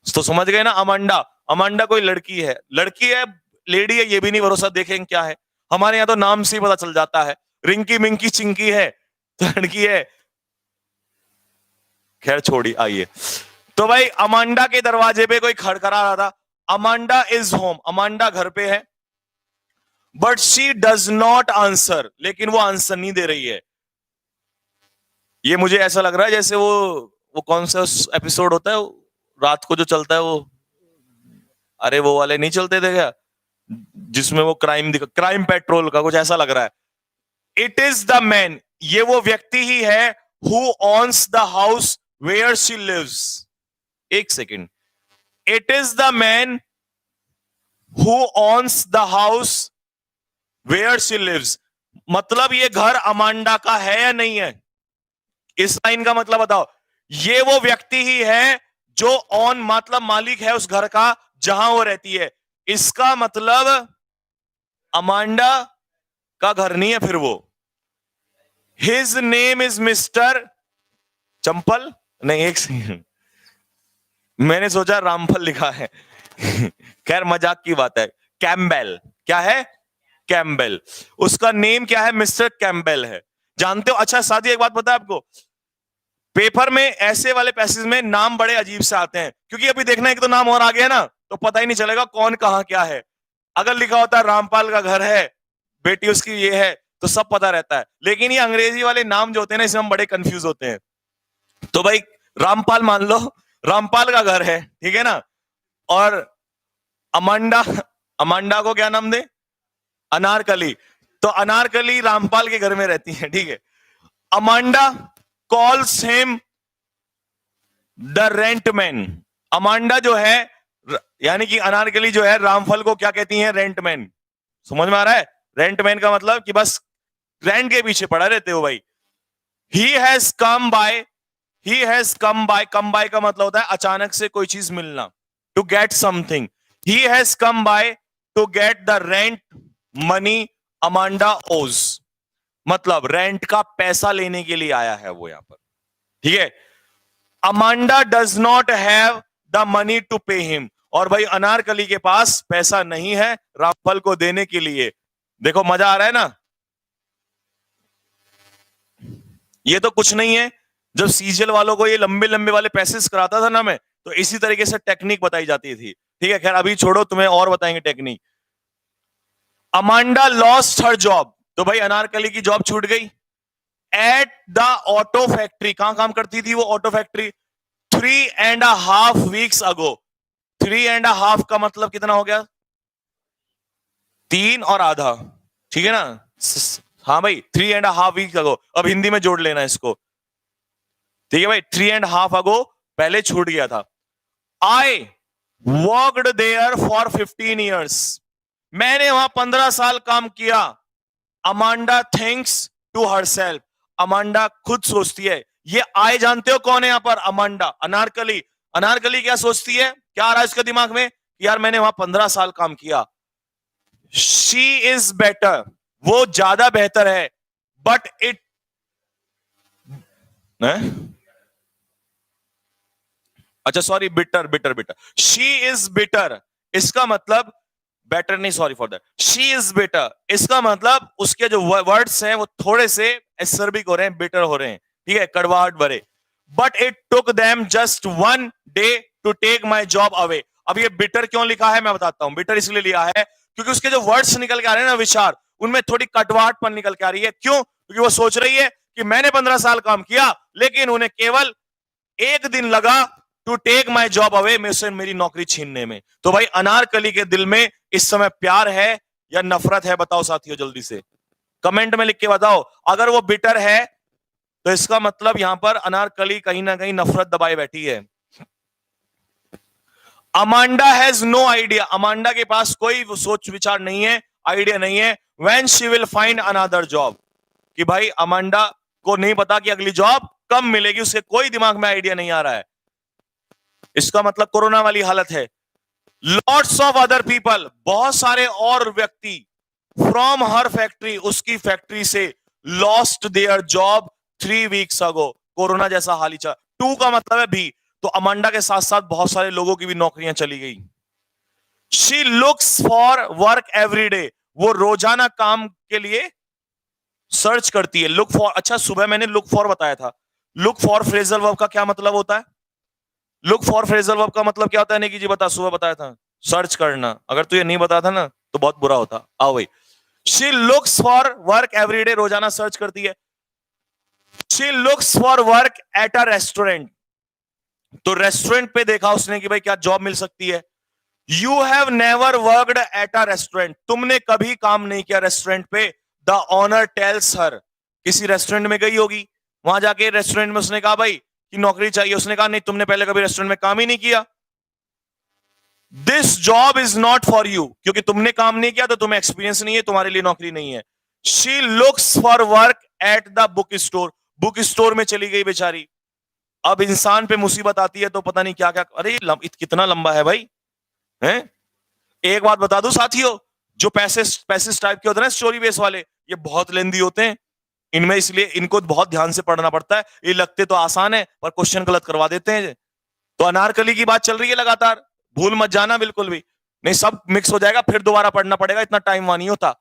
तो समझ गए ना। अमांडा, अमांडा कोई लड़की है, लड़की है लेडी है ये भी नहीं भरोसा, देखेंगे क्या है। हमारे यहां तो नाम से ही पता चल जाता है, रिंकी मिंकी चिंकी है तो लड़की है। खैर छोड़ी, आइए। तो भाई अमांडा के दरवाजे पे कोई खड़खड़ा रहा था। अमांडा इज होम, अमांडा घर पे है, but she does not answer, लेकिन वो आंसर नहीं दे रही है। ये मुझे ऐसा लग रहा है जैसे वो कौन सा एपिसोड होता है रात को जो चलता है वो, अरे वो वाले नहीं चलते थे क्या जिसमें वो क्राइम पेट्रोल का, कुछ ऐसा लग रहा है। इट इज द मैन, ये वो व्यक्ति ही है who owns the house where she lives. एक second, it is the man who owns the house where she lives, मतलब ये घर अमांडा का है या नहीं है? इस लाइन का मतलब बताओ। ये वो व्यक्ति ही है जो ऑन मतलब मालिक है उस घर का जहां वो रहती है। इसका मतलब अमांडा का घर नहीं है फिर वो। हिज नेम इज मिस्टर चंपल, नहीं एक सेकंड, मैंने सोचा रामफल लिखा है खैर मजाक की बात है। कैम्बेल, क्या है? कैम्बेल, उसका नेम क्या है? मिस्टर कैम्बेल है, जानते हो। अच्छा साथी एक बात पता है आपको, पेपर में ऐसे वाले पैसेज में नाम बड़े अजीब से आते हैं, क्योंकि अभी देखना है कि तो नाम और आ गया ना तो पता ही नहीं चलेगा कौन कहां क्या है। अगर लिखा होता है रामपाल का घर है, बेटी उसकी ये है, तो सब पता रहता है। लेकिन ये अंग्रेजी वाले नाम जो होते हैं ना, इसमें हम बड़े कंफ्यूज होते हैं। तो भाई रामपाल मान लो, रामपाल का घर है, ठीक है ना। और अमांडा, अमांडा को क्या नाम दे, अनारकली। तो अनारकली रामपाल के घर में रहती है, ठीक है। Amanda calls him the rentman. Amanda जो है, यानी कि अनारकली जो है, रामफल को क्या कहती है, रेंटमैन। समझ में आ रहा है? रेंटमैन का मतलब कि बस रेंट के पीछे पड़ा रहते हो भाई। He has come by, he has come by, come by का मतलब होता है अचानक से कोई चीज मिलना, to get something. He has come by to get the rent money Amanda owes. मतलब रेंट का पैसा लेने के लिए आया है वो यहां पर, ठीक है। Amanda does not have the money to pay him. और भाई अनारकली के पास पैसा नहीं है रामफल को देने के लिए। देखो मजा आ रहा है ना। ये तो कुछ नहीं है, जब सीजीएल वालों को ये लंबे लंबे वाले पैसेज कराता था ना मैं, तो इसी तरीके से टेक्निक बताई जाती थी, ठीक है। खैर अभी छोड़ो, तुम्हें और बताएंगे technique. Amanda lost her job. तो भाई अनारकली की जॉब छूट गई। एट द ऑटो फैक्ट्री, कहां काम करती थी वो, ऑटो फैक्ट्री। 3.5 weeks ago. 3.5 का मतलब कितना हो गया, 3 और आधा, ठीक है ना। हाँ भाई 3.5 वीक्स अगो। अब हिंदी में जोड़ लेना इसको, ठीक है भाई। 3.5 अगो पहले छूट गया था। I worked there for 15 years. मैंने वहां 15 साल काम किया। Amanda thinks to herself. Amanda खुद सोचती है। ये आए जानते हो कौन है यहां पर, अमांडा, अनारकली। अनारकली क्या सोचती है, क्या आ रहा है इसके दिमाग में, यार मैंने वहां 15 साल काम किया। शी इज बेटर, वो ज्यादा बेहतर है। बट इट, अच्छा sorry, bitter, bitter, bitter. She is bitter, इसका मतलब बेटर नहीं, sorry for that. She is better, इसका मतलब उसके जो वर्ड्स हैं वो थोड़े से एसर्बिक हो रहे हैं, बिटर हो रहे हैं, ठीक है, कड़वाहट भरे। But it took them just 1 day to take my job away. अब ये बिटर क्यों लिखा है मैं बताता हूं। बिटर इसलिए लिया है क्योंकि उसके जो वर्ड्स निकल के आ रहे हैं ना, विचार, उनमें थोड़ी कटवाहट पर निकल के आ रही है। क्यों? क्योंकि वो सोच रही है कि मैंने 15 साल काम किया, लेकिन उन्हें केवल एक दिन लगा to take my job away, मुझसे मेरी नौकरी छीनने में। तो भाई अनारकली के दिल में इस समय प्यार है या नफरत है, बताओ साथियों जल्दी से कमेंट में लिख के बताओ। अगर वो बिटर है तो इसका मतलब यहां पर अनारकली कहीं ना कहीं नफरत दबाए बैठी है। Amanda has no idea, Amanda के पास कोई सोच विचार नहीं है, आइडिया नहीं है। When she will find another job, कि भाई अमांडा को नहीं पता कि अगली जॉब कब मिलेगी, उसके कोई दिमाग में आइडिया नहीं आ रहा है। इसका मतलब कोरोना वाली हालत है। लॉट्स ऑफ अदर पीपल, बहुत सारे और व्यक्ति, फ्रॉम हर फैक्ट्री, उसकी फैक्ट्री से, lost their job 3 weeks ago. Corona जैसा हाल ही चला। 2 का मतलब है भी, तो अमांडा के साथ साथ बहुत सारे लोगों की भी नौकरियां चली गई। She looks for work every day, वो रोजाना काम के लिए सर्च करती है। लुक फॉर, अच्छा सुबह मैंने लुक फॉर बताया था। लुक फॉर फ्रेजल वर्ब का क्या मतलब होता है? लुक फॉर फ्रेजल वर्ब का मतलब क्या होता है? नेकी जी बता, सुबह बताया था, सर्च करना। अगर तू ये नहीं बताया था ना तो बहुत बुरा होता। आओ भाई, she looks for work every day, रोजाना सर्च करती है। She looks for work at a restaurant, तो रेस्टोरेंट पे देखा उसने कि भाई क्या जॉब मिल सकती है। You have never worked at a restaurant, तुमने कभी काम नहीं किया रेस्टोरेंट पे। द ऑनर टेल्स हर, किसी रेस्टोरेंट में गई होगी, वहां जाके रेस्टोरेंट में उसने कहा भाई कि नौकरी चाहिए, उसने कहा नहीं तुमने पहले कभी रेस्टोरेंट में काम ही नहीं किया। This job is not for you, क्योंकि तुमने काम नहीं किया तो तुम्हें एक्सपीरियंस नहीं है, तुम्हारे लिए नौकरी नहीं है। She looks for work at the book store, book store में चली गई बेचारी। अब इंसान पे मुसीबत आती है तो पता नहीं क्या क्या, अरे कितना लंबा है भाई, हैं? एक बात बता दूं साथियों, जो पैसे टाइप के होते हैं ना, स्टोरी बेस वाले, ये बहुत लेंदी होते हैं। इनमें इसलिए इनको बहुत ध्यान से पढ़ना पड़ता है। ये लगते तो आसान है पर क्वेश्चन गलत करवा देते हैं। तो अनारकली की बात चल रही है लगातार, भूल मत जाना बिल्कुल भी, नहीं सब मिक्स हो जाएगा, फिर दोबारा पढ़ना पड़ेगा, इतना टाइम वहां नहीं होता।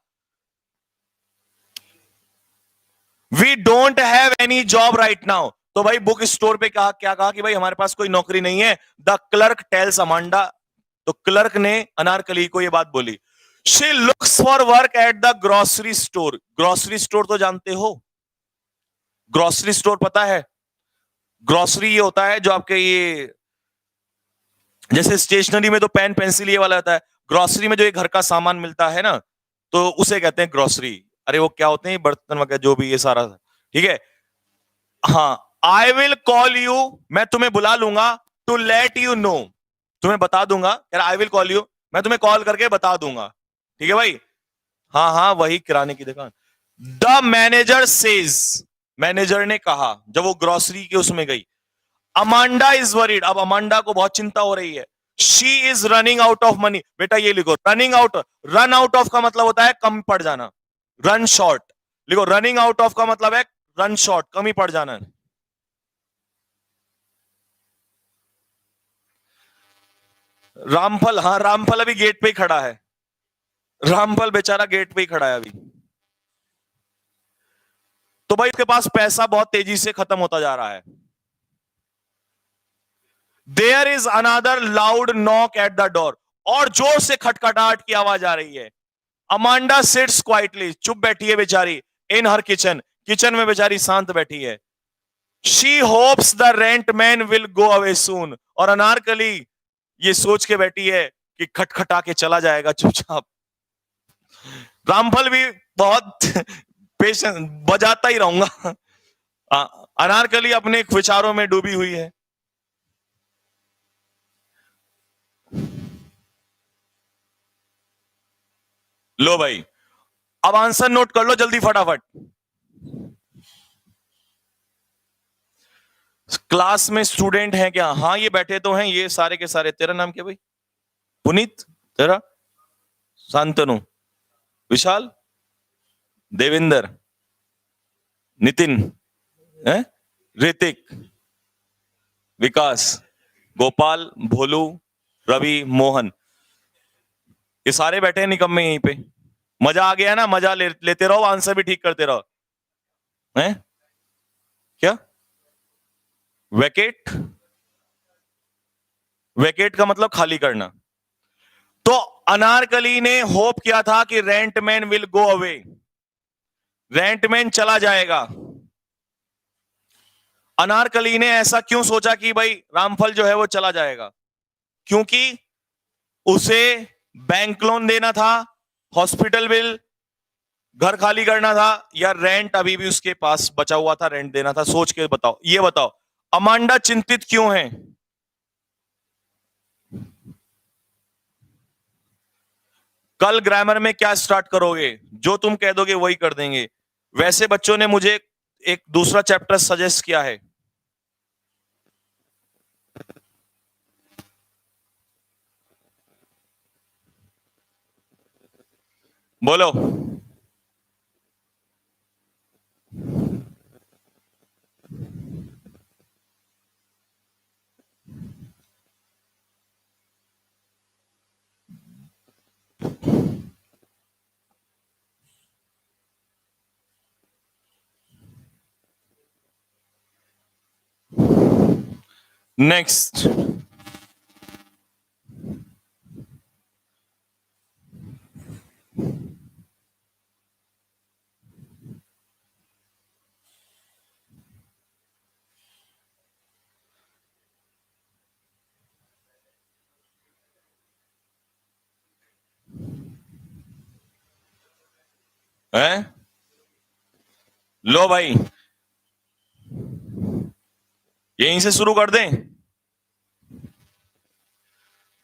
We don't have any job right now, तो भाई बुक स्टोर पे कहा, क्या कहा कि भाई हमारे पास कोई नौकरी नहीं है। द क्लर्क टेल्स अमांडा, तो क्लर्क ने अनारकली को यह बात बोली। She looks for work at the grocery store. Grocery store तो जानते हो, ग्रोसरी स्टोर पता है? ग्रोसरी ये होता है जो आपके ये, जैसे स्टेशनरी में तो पेन पेंसिल ये वाला होता है, ग्रोसरी में जो ये घर का सामान मिलता है ना, तो उसे कहते हैं ग्रोसरी। अरे वो क्या होते हैं, बर्तन वगैरह जो भी, ये सारा, ठीक है। हाँ, आई विल कॉल यू, मैं तुम्हें बुला लूंगा, टू लेट यू नो, तुम्हें बता दूंगा, यार आई विल कॉल यू, मैं तुम्हें कॉल करके बता दूंगा, ठीक है भाई। हाँ हाँ, वही किराने की दुकान। द मैनेजर सेज, मैनेजर ने कहा जब वो ग्रोसरी के उसमें गई। अमांडा इज वरीड, अब अमांडा को बहुत चिंता हो रही है। She is running out of money, बेटा ये लिखो, running out, run out of का मतलब होता है कम पड़ जाना, रन शॉर्ट, लिखो रनिंग आउट ऑफ का मतलब है रन शॉर्ट, कम ही पड़ जाना। रामफल, हाँ रामफल अभी गेट पे ही खड़ा है, रामफल बेचारा गेट पे ही खड़ा है अभी। तो भाई उसके पास पैसा बहुत तेजी से खत्म होता जा रहा है। There is another loud knock at the door, और जोर से खटखटाहट की आवाज आ रही है। अमांडा सिट्स क्वाइटली, चुप बैठी है बेचारी, इन हर किचन, किचन में बेचारी शांत बैठी है। She hopes the rent man will go away soon, और अनारकली ये सोच के बैठी है कि खटखटा के चला जाएगा चुपचाप। रामफल भी बहुत पेशेंस, बजाता ही रहूंगा। अनारकली अपने विचारों में डूबी हुई है। लो भाई, अब आंसर नोट कर लो जल्दी फटाफट। क्लास में स्टूडेंट हैं क्या? हाँ ये बैठे तो हैं, ये सारे के सारे। तेरा नाम क्या भाई? पुनीत, तेरा? शांतनु, विशाल, देवेंद्र, नितिन, है, ऋतिक, विकास, गोपाल, भोलू, रवि, मोहन, ये सारे बैठे हैं निकम्मे यहीं पे। मजा आ गया ना, मजा लेते रहो, आंसर भी ठीक करते रहो, हैं? क्या वैकेट? वैकेट का मतलब खाली करना। तो अनारकली ने होप किया था कि रेंटमैन विल गो अवे, रेंटमैन चला जाएगा। अनारकली ने ऐसा क्यों सोचा कि भाई रामफल जो है वो चला जाएगा? क्योंकि उसे बैंक लोन देना था, हॉस्पिटल बिल, घर खाली करना था, या रेंट अभी भी उसके पास बचा हुआ था, रेंट देना था। सोच के बताओ, ये बताओ अमांडा चिंतित क्यों है? कल ग्रामर में क्या स्टार्ट करोगे? जो तुम कह दोगे वही कर देंगे। वैसे बच्चों ने मुझे एक दूसरा चैप्टर सजेस्ट किया है। बोलो। नेक्स्ट, है, लो भाई यहीं से शुरू कर दें।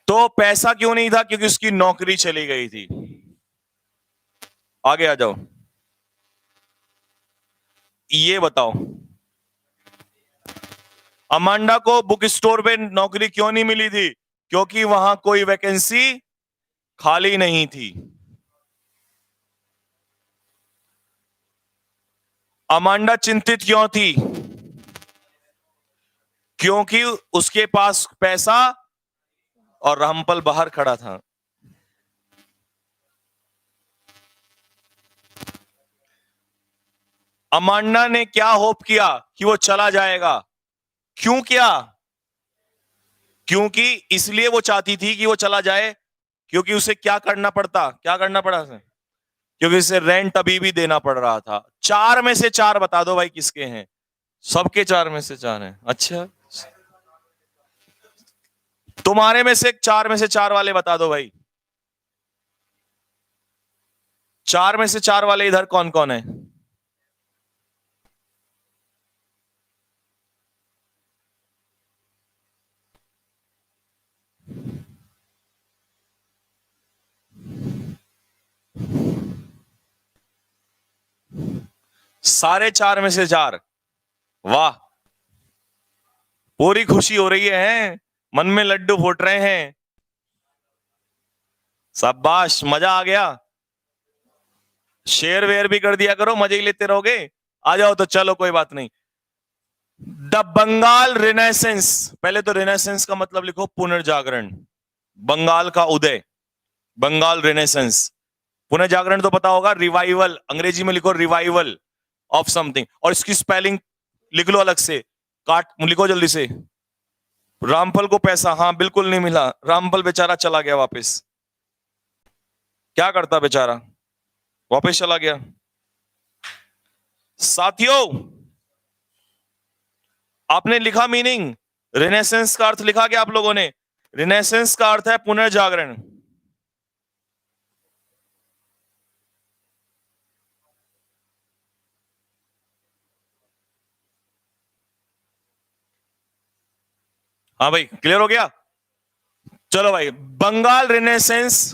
तो पैसा क्यों नहीं था? क्योंकि उसकी नौकरी चली गई थी। आगे आ जाओ, ये बताओ अमांडा को बुक स्टोर पे नौकरी क्यों नहीं मिली थी? क्योंकि वहां कोई वैकेंसी खाली नहीं थी। अमांडा चिंतित क्यों थी? क्योंकि उसके पास पैसा और रामपल बाहर खड़ा था। अमांडा ने क्या होप किया कि वो चला जाएगा? क्यों किया? क्योंकि इसलिए वो चाहती थी कि वो चला जाए क्योंकि उसे क्या करना पड़ता, क्या करना पड़ा उसे? क्योंकि उसे रेंट अभी भी देना पड़ रहा था। 4 में से 4 बता दो भाई किसके हैं? सबके 4 में से 4 हैं। अच्छा, तुम्हारे में से 4 में से 4 वाले बता दो भाई। 4 में से 4 वाले इधर कौन कौन है? सारे 4 में से 4। वाह, पूरी खुशी हो रही है, मन में लड्डू फूट रहे हैं। शाबाश, मजा आ गया। शेयर वेयर भी कर दिया करो, मजे ही लेते रहोगे। आ जाओ तो चलो, कोई बात नहीं। द बंगाल रिनेसेंस, पहले तो रिनेसेंस का मतलब लिखो पुनर्जागरण, बंगाल का उदय, बंगाल रिनेसेंस। पुनर्जागरण तो पता होगा, रिवाइवल, अंग्रेजी में लिखो रिवाइवल ऑफ समथिंग, और इसकी स्पेलिंग लिख लो अलग से, काट लिखो जल्दी से। रामफल को पैसा, हाँ बिल्कुल नहीं मिला, रामफल बेचारा चला गया वापस। क्या करता बेचारा, वापस चला गया। साथियों, आपने लिखा मीनिंग, रिनेसेंस का अर्थ लिखा क्या आप लोगों ने? रिनेसेंस का अर्थ है पुनर्जागरण। हाँ भाई, क्लियर हो गया? चलो भाई, बंगाल रिनेसेंस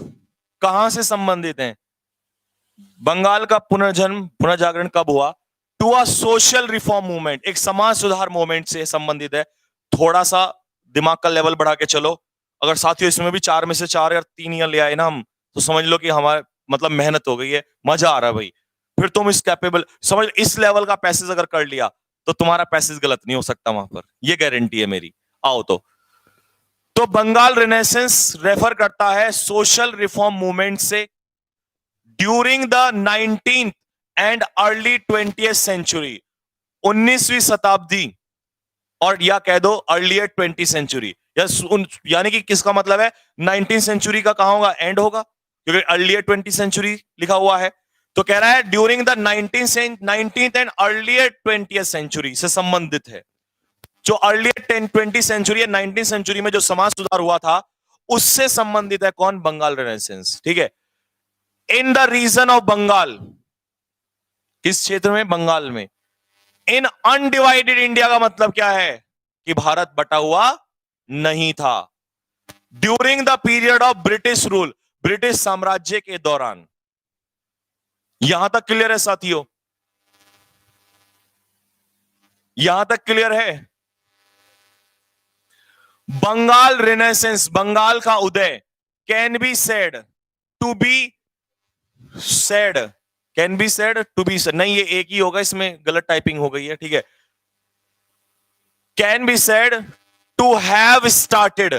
कहां से संबंधित है? बंगाल का पुनर्जन्म, पुनर्जागरण कब हुआ? To a social reform movement, एक समाज सुधार मूवमेंट से संबंधित है। थोड़ा सा दिमाग का लेवल बढ़ा के चलो। अगर साथियों इसमें भी 4 में से 4 या 3 या ले आए ना हम, तो समझ लो कि हमारे मतलब मेहनत हो गई है, मजा आ रहा है भाई। फिर तुम इस कैपेबल, समझ, इस लेवल का पैसेज अगर कर लिया तो तुम्हारा पैसेज गलत नहीं हो सकता वहां पर, ये गारंटी है मेरी। आओ तो बंगाल रिनेसेंस रेफर करता है सोशल रिफॉर्म मूवमेंट से during the 19th and early 20th century, 19वीं शताब्दी, और या कह दो अर्लियर 20th सेंचुरी। यानी कि किसका मतलब है, 19th सेंचुरी का कहां होगा, एंड होगा, क्योंकि अर्लियर 20th सेंचुरी लिखा हुआ है। तो कह रहा है during the 19th and earlier 20th century से संबंधित है। जो अर्लियर 20th सेंचुरी या 19th सेंचुरी में जो समाज सुधार हुआ था, उससे संबंधित है कौन? बंगाल रेनेसेंस। ठीक है, in the region of Bengal, किस क्षेत्र में? बंगाल में। इन अनडिवाइडेड इंडिया का मतलब क्या है? कि भारत बटा हुआ नहीं था। During the period of British rule, British साम्राज्य के दौरान। यहां तक क्लियर है साथियों? यहां तक क्लियर है? बंगाल रिनेसेंस, बंगाल का उदय, can be said to be said, can be said to be said, नहीं ये एक ही होगा, इसमें गलत टाइपिंग हो गई है। ठीक है, can be said to have started,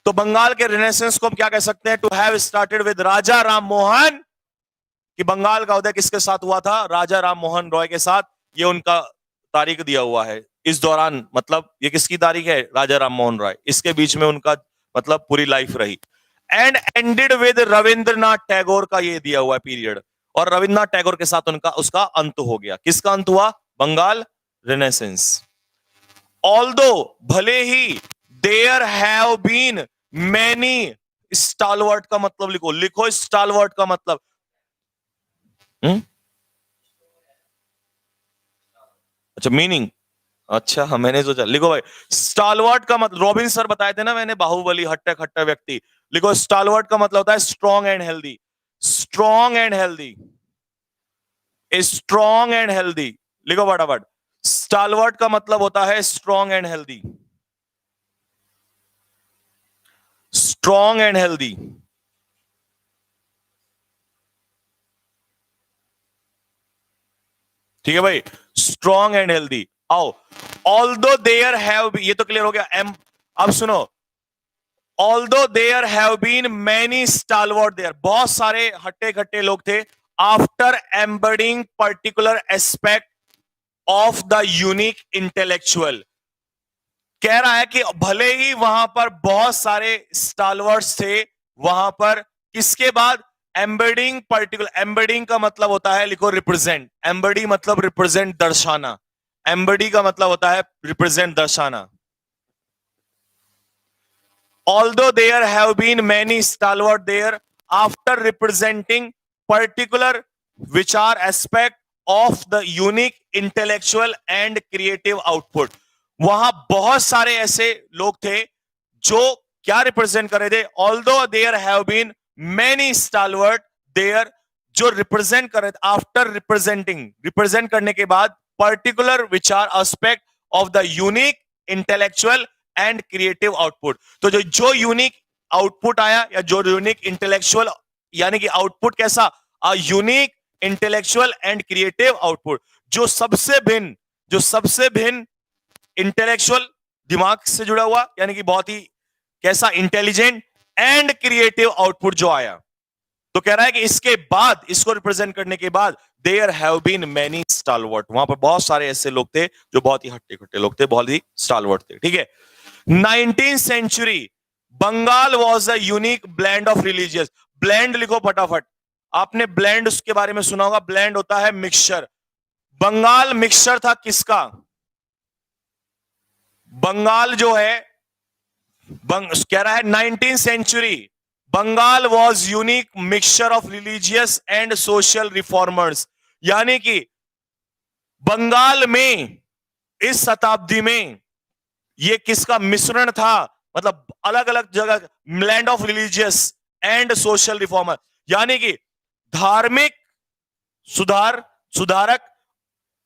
तो बंगाल के रिनेसेंस को हम क्या कह सकते हैं? टू हैव स्टार्टेड विद राजा राम मोहन। कि बंगाल का उदय किसके साथ हुआ था? राजा राम मोहन रॉय के साथ। ये उनका तारीख दिया हुआ है इस दौरान, मतलब ये किसकी तारीख है? राजा राम मोहन रॉय, इसके बीच में उनका मतलब पूरी लाइफ रही। And ended with Rabindranath Tagore का ये दिया हुआ पीरियड, और रविंद्रनाथ टैगोर के साथ उनका उसका अंत हो गया। किसका अंत हुआ? बंगाल रिनेसेंस। ऑल्दो, भले ही, देयर हैव बीन मैनी स्टालवर्ट का मतलब लिखो, लिखो स्टालवर्ट का मतलब। अच्छा, मीनिंग, अच्छा हाँ, मैंने सोचा, लिखो भाई स्टालवर्ट का मतलब, रॉबिन सर बताए थे ना मैंने, बाहुबली, हट्टा खट्टा व्यक्ति। लिखो स्टालवर्ट का मतलब होता है strong and healthy, strong and healthy, strong and healthy. लिखो फटाफट, स्टालवर्ट का मतलब होता है strong and healthy, strong and healthy. ठीक है भाई, स्ट्रॉन्ग एंड हेल्दी। आओ, ऑल्दो देयर हैव, ये तो क्लियर हो गया। एम, अब सुनो, although there have been many stalwart there, बहुत सारे हट्टे खट्टे लोग थे। After embodying particular aspect of the unique intellectual. कह रहा है कि भले ही वहां पर बहुत सारे स्टालवर्ड्स थे, वहां पर किसके बाद एम्बेडिंग पर्टिकुलर, एम्बेडिंग का मतलब होता है, लिखो रिप्रेजेंट, एम्बडी मतलब रिप्रेजेंट दर्शाना, एम्बडी का मतलब होता है रिप्रेजेंट दर्शाना। Although there have been many stalwart there, after representing particular which are aspect of the unique intellectual and creative output, वहां बहुत सारे ऐसे लोग थे जो क्या रिप्रेजेंट कर रहे थे। Although there have been many stalwart there, जो रिप्रेजेंट कर रहे थे, आफ्टर रिप्रेजेंटिंग, रिप्रेजेंट करने के बाद, particular which are aspect of the unique intellectual and creative output. तो जो यूनिक आउटपुट आया या जो यूनिक इंटेलेक्चुअल, यानी कि आउटपुट कैसा, a unique intellectual and creative output, जो सबसे भिन्न इंटेलेक्चुअल, दिमाग से जुड़ा हुआ, यानी कि बहुत ही कैसा इंटेलिजेंट एंड क्रिएटिव आउटपुट जो आया। तो कह रहा है कि इसके बाद, इसको रिप्रेजेंट करने के बाद, देयर हैव बीन मैनी स्टालवर्ट, वहां पर बहुत सारे ऐसे लोग थे जो बहुत ही हट्टे कट्टे लोग थे, बहुत ही स्टालवर्ट थे। ठीक है। 19th century Bengal was a unique blend of religious. Blend लिखो फटाफट, आपने ब्लेंड उसके बारे में सुना होगा, ब्लेंड होता है मिक्सचर। बंगाल मिक्सचर था किसका, बंगाल जो है, कह रहा है 19th century Bengal was unique mixture of religious and social reformers, यानी कि बंगाल में इस शताब्दी में ये किसका मिश्रण था, मतलब अलग अलग जगह, land of religious and social reformer, यानी कि धार्मिक सुधारक,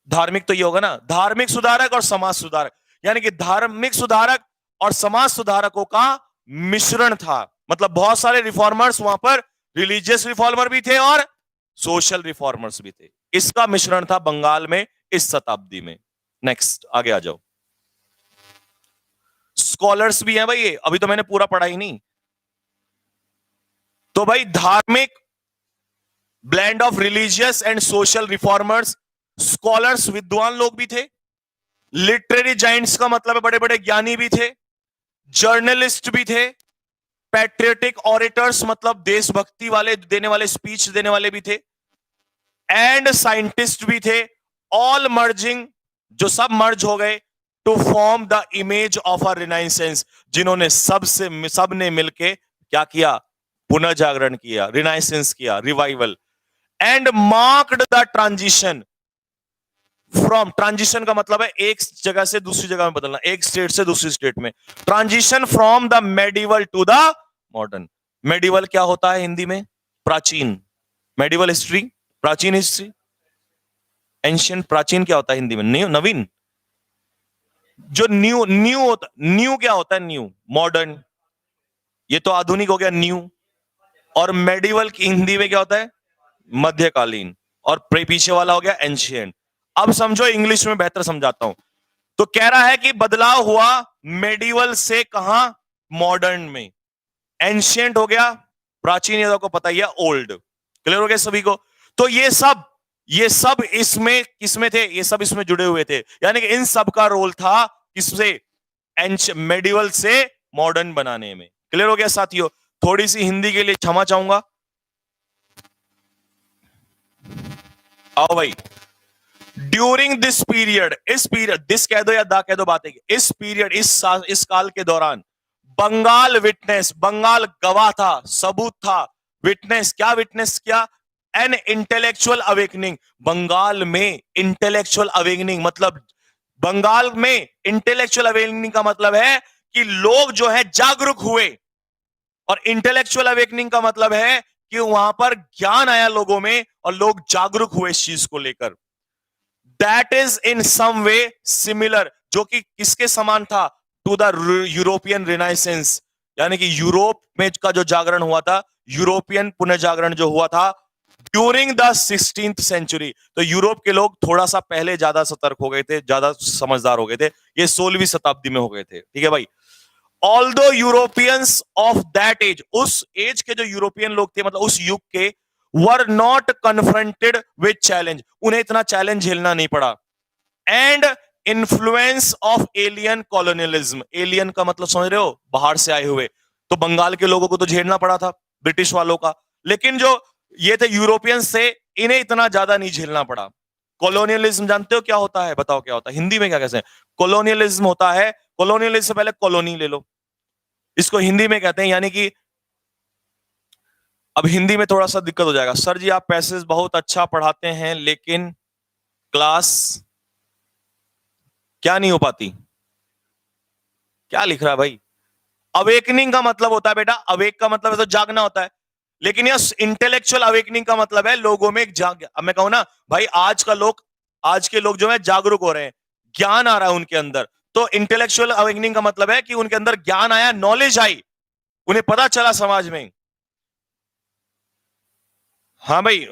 धार्मिक तो ये होगा ना, धार्मिक सुधारक और समाज सुधारक, यानी कि धार्मिक सुधारक और समाज सुधारकों का मिश्रण था। मतलब बहुत सारे रिफॉर्मर्स वहां पर, रिलीजियस रिफॉर्मर भी थे और सोशल रिफॉर्मर्स भी थे, इसका मिश्रण था बंगाल में इस शताब्दी में। नेक्स्ट आगे आ जाओ। स्कॉलर्स भी हैं भाई, ये अभी तो मैंने पूरा पढ़ा ही नहीं। तो भाई धार्मिक, blend of religious and social reformers, scholars विद्वान लोग भी थे, लिटरेरी जाइंट्स का मतलब है बड़े बड़े ज्ञानी भी थे, जर्नलिस्ट भी थे, पैट्रियोटिक ऑरेटर्स मतलब देशभक्ति वाले देने वाले, स्पीच देने वाले भी थे, एंड साइंटिस्ट भी थे, ऑल मर्जिंग, जो सब मर्ज हो गए, to form the image of a renaissance, जिन्होंने सबने मिलके क्या किया, पुनर्जागरण किया, रिनाइसेंस किया, revival, and marked the transition from, transition का मतलब है एक जगह से दूसरी जगह में बदलना, एक स्टेट से दूसरी स्टेट में, transition from the medieval to the modern. Medieval क्या होता है हिंदी में, प्राचीन, मेडिवल हिस्ट्री, प्राचीन हिस्ट्री, एंशियंट, प्राचीन क्या होता है हिंदी में, न्यू, नवीन, जो न्यू होता, न्यू क्या होता है, न्यू, मॉडर्न, ये तो आधुनिक हो गया न्यू, और मेडिवल की हिंदी में क्या होता है, मध्यकालीन, और पीछे वाला हो गया एंशियंट। अब समझो, इंग्लिश में बेहतर समझाता हूं। तो कह रहा है कि बदलाव हुआ मेडिवल से कहां, मॉडर्न में, एंशियंट हो गया प्राचीन, ये को पता ही है, ओल्ड। क्लियर हो गया सभी को। तो ये सब इसमें किसमें थे, ये सब इसमें जुड़े हुए थे, यानी कि इन सब का रोल था किससे, मेडिवल से मॉडर्न बनाने में। क्लियर हो गया साथियों। थोड़ी सी हिंदी के लिए क्षमा चाहूंगा। आओ भाई, ड्यूरिंग दिस पीरियड, इस पीरियड, दिस कह दो या दा कह दो, बात है, इस पीरियड, इस काल के दौरान बंगाल विटनेस, बंगाल गवाह था, सबूत था, विटनेस, क्या विटनेस किया, एन इंटेलेक्चुअल अवेकनिंग, बंगाल में इंटेलेक्चुअल अवेकनिंग, मतलब बंगाल में इंटेलेक्चुअल अवेकनिंग का मतलब है कि लोग जो है जागरूक हुए, और इंटेलेक्चुअल अवेकनिंग का मतलब है कि वहां पर ज्ञान आया लोगों में और लोग जागरूक हुए इस चीज को लेकर। That is in some way similar, जो कि किसके समान था, टू द यूरोपियन रिनाइसेंस, यानी कि यूरोप में का जो जागरण हुआ था, यूरोपियन पुनर्जागरण जो हुआ था ड्यूरिंग द 16th सेंचुरी। तो यूरोप के लोग थोड़ा सा पहले ज्यादा सतर्क हो गए थे, ज्यादा समझदार हो गए थे, ये 16वीं शताब्दी में हो गए थे। ठीक है भाई। Although Europeans of that age, उस एज के जो यूरोपियन लोग थे, मतलब उस युग के, were not confronted with challenge, उन्हें इतना चैलेंज झेलना नहीं पड़ा, and influence of alien colonialism. Alien का मतलब समझ रहे हो, बाहर से आए हुए। तो बंगाल के लोगों को तो झेलना पड़ा था ब्रिटिश वालों का, लेकिन जो ये थे यूरोपियन से, इन्हें इतना ज्यादा नहीं झेलना पड़ा। कॉलोनियलिज्म जानते हो क्या होता है? बताओ क्या होता है हिंदी में, क्या कहते हैं? कॉलोनियलिज्म होता है, कॉलोनियलिज्म से पहले कॉलोनी ले लो, इसको हिंदी में कहते हैं, यानी कि अब हिंदी में थोड़ा सा दिक्कत हो जाएगा। सर जी आप पैसेज बहुत अच्छा पढ़ाते हैं लेकिन क्लास क्या नहीं हो पाती? क्या लिख रहा है भाई? अवेकनिंग का मतलब होता है बेटा, अवेक का मतलब है तो जागना होता है, लेकिन यह इंटेलेक्चुअल अवेकनिंग का मतलब है लोगों में एक जाग। अब मैं कहूं ना भाई, आज के लोग जो है जागरूक हो रहे हैं, ज्ञान आ रहा है उनके अंदर। तो इंटेलेक्चुअल अवेकनिंग का मतलब है कि उनके अंदर ज्ञान आया, नॉलेज आई, उन्हें पता चला समाज में। हाँ भाई,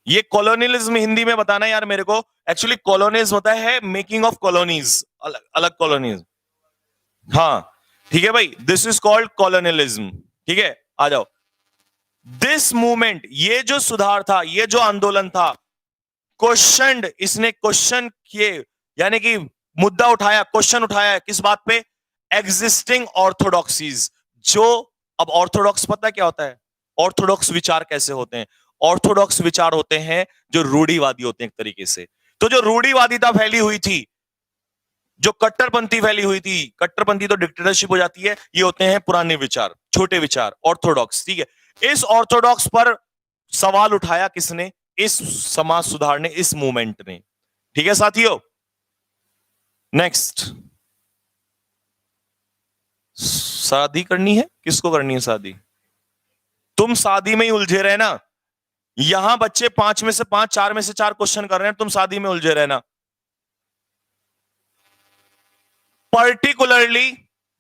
ये कॉलोनियलिज्म हिंदी में बताना यार मेरे को। एक्चुअली कॉलोनियलिज्म होता है मेकिंग ऑफ कॉलोनीज, अलग अलग कॉलोनीज। हाँ ठीक है भाई, दिस इज कॉल्ड कॉलोनियलिज्म। ठीक है, आ जाओ। दिस मूवमेंट, ये जो सुधार था, ये जो आंदोलन था, क्वेश्चन, इसने क्वेश्चन किए, यानी कि मुद्दा उठाया, क्वेश्चन उठाया किस बात पे? एग्जिस्टिंग ऑर्थोडॉक्सीज। जो, अब ऑर्थोडॉक्स पता है क्या होता है? ऑर्थोडॉक्स विचार कैसे होते हैं? ऑर्थोडॉक्स विचार होते हैं जो रूढ़िवादी होते हैं एक तरीके से। तो जो रूढ़िवादिता फैली हुई थी, जो कट्टरपंथी फैली हुई थी, कट्टरपंथी तो डिक्टेटरशिप हो जाती है, ये होते हैं पुराने विचार, छोटे विचार, ऑर्थोडॉक्स। ठीक है, इस ऑर्थोडॉक्स पर सवाल उठाया किसने? इस समाज सुधार ने, इस मूवमेंट ने। ठीक है साथियों, नेक्स्ट। शादी करनी है? किसको करनी है शादी? तुम शादी में ही उलझे रहना। यहां बच्चे 5 में से 5, 4 में से 4 क्वेश्चन कर रहे हैं, तुम शादी में उलझे रहना। Particularly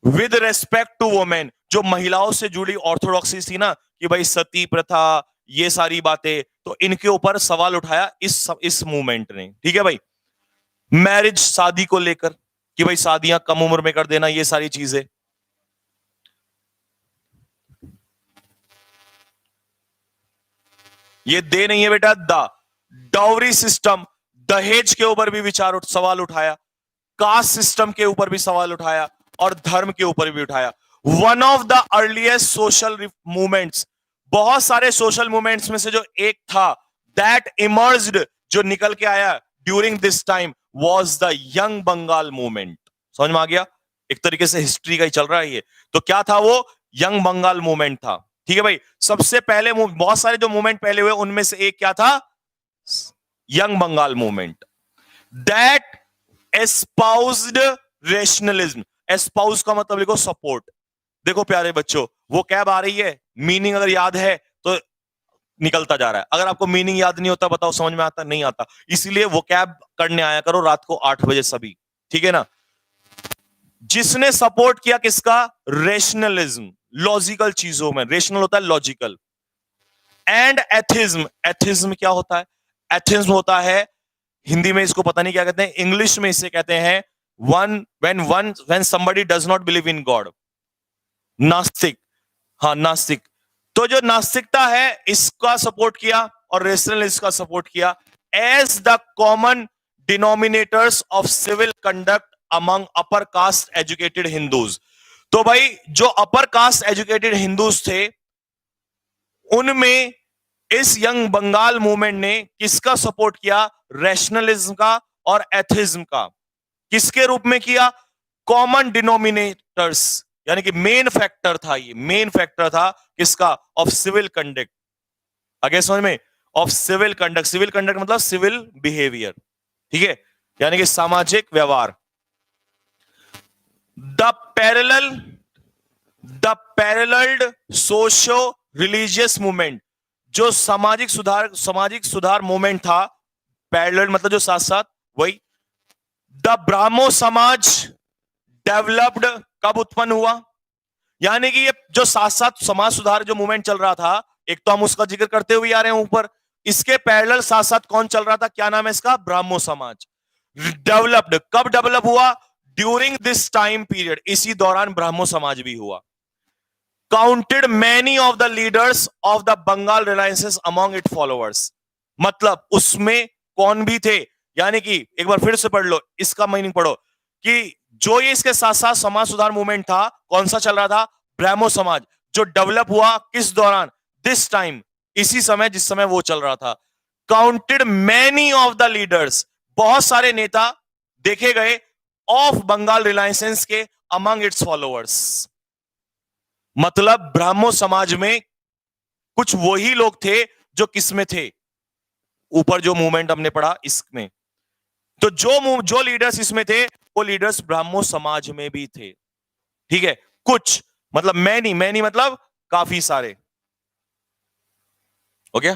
with respect to women, जो महिलाओं से जुड़ी ऑर्थोडॉक्सी थी ना, कि भाई सती प्रथा, ये सारी बातें, तो इनके ऊपर सवाल उठाया इस मूवमेंट ने। ठीक है भाई, मैरिज, शादी को लेकर, कि भाई शादियां कम उम्र में कर देना, ये सारी चीजें। ये दे नहीं है बेटा, डाउरी सिस्टम, दहेज के ऊपर भी सवाल उठाया, कास्ट सिस्टम के ऊपर भी सवाल उठाया, और धर्म के ऊपर भी उठाया। One of the earliest social movements, बहुत सारे सोशल मूवमेंट्स में से जो एक था, दैट इमर्ज्ड, जो निकल के आया during this time, was the young Bengal movement. समझ में आ गया? एक तरीके से हिस्ट्री का ही चल रहा है ये। तो क्या था वो? यंग बंगाल मूवमेंट था। ठीक है भाई, सबसे पहले बहुत सारे जो मूवमेंट पहले हुए उनमें से एक क्या था? Young Bengal movement that espoused rationalism. Espouse का मतलब लिखो सपोर्ट। देखो प्यारे बच्चों, वो कैब आ रही है, मीनिंग अगर याद है तो निकलता जा रहा है, अगर आपको मीनिंग याद नहीं होता, बताओ समझ में आता? नहीं आता। इसीलिए वो कैब करने आया करो रात को 8 बजे सभी। ठीक है ना? जिसने सपोर्ट किया किसका? रेशनलिज्म, लॉजिकल चीजों में। रेशनल होता है लॉजिकल। एंड एथिज्म, एथिज्म क्या होता है? एथिज्म होता है, हिंदी में इसको पता नहीं क्या कहते हैं, इंग्लिश में इसे कहते हैं when somebody does not believe in God, नास्तिक। हाँ नास्तिक। तो जो नास्तिकता है इसका सपोर्ट किया, और रेशनलिस्ट का सपोर्ट किया, as the common denominators of civil conduct among upper caste educated Hindus. तो भाई जो अपर कास्ट एजुकेटेड हिंदूज थे, उनमें इस यंग बंगाल मूवमेंट ने किसका सपोर्ट किया? रैशनलिज्म का और एथिज्म का। किसके रूप में किया? कॉमन डिनोमिनेटर्स, यानी कि मेन फैक्टर था, ये मेन फैक्टर था किसका? Of civil conduct. आगे समझ में? Of civil conduct, civil conduct मतलब सिविल बिहेवियर। ठीक है, यानी कि सामाजिक व्यवहार। The parallel the paralleled socio religious movement, जो सामाजिक सुधार मूवमेंट था, पैरेलल मतलब जो साथ साथ, वही। द ब्राह्मो समाज डेवलप्ड, कब उत्पन्न हुआ? यानी कि ये जो साथ साथ समाज सुधार जो मूवमेंट चल रहा था, एक तो हम उसका जिक्र करते हुए आ रहे हैं ऊपर, इसके पैरेलल साथ साथ कौन चल रहा था? क्या नाम है इसका? ब्राह्मो समाज। डेवलप्ड, कब डेवलप हुआ? ड्यूरिंग दिस टाइम पीरियड, इसी दौरान ब्राह्मो समाज भी हुआ। Counted many of the leaders of the Bengal renaissance among it followers, मतलब उसमें कौन भी थे, यानी कि एक बार फिर से पढ़ लो, इसका मीनिंग पढ़ो कि जो ये इसके साथ साथ समाज सुधार मूवमेंट था, कौन सा चल रहा था? ब्राह्मो समाज, जो डेवलप हुआ किस दौरान? दिस टाइम, इसी समय जिस समय वो चल रहा था। Counted many of the leaders, बहुत सारे नेता देखे गए ऑफ बंगाल रिनाइसेंस के अमंग इट्स फॉलोअर्स। मतलब ब्राह्मो समाज में कुछ वही लोग थे जो किसमें थे, ऊपर जो मूवमेंट हमने पढ़ा इसमें। तो जो लीडर्स इसमें थे वो लीडर्स ब्राह्मो समाज में भी थे। ठीक है, कुछ मतलब मैनी, मैनी मतलब काफी सारे। ओके,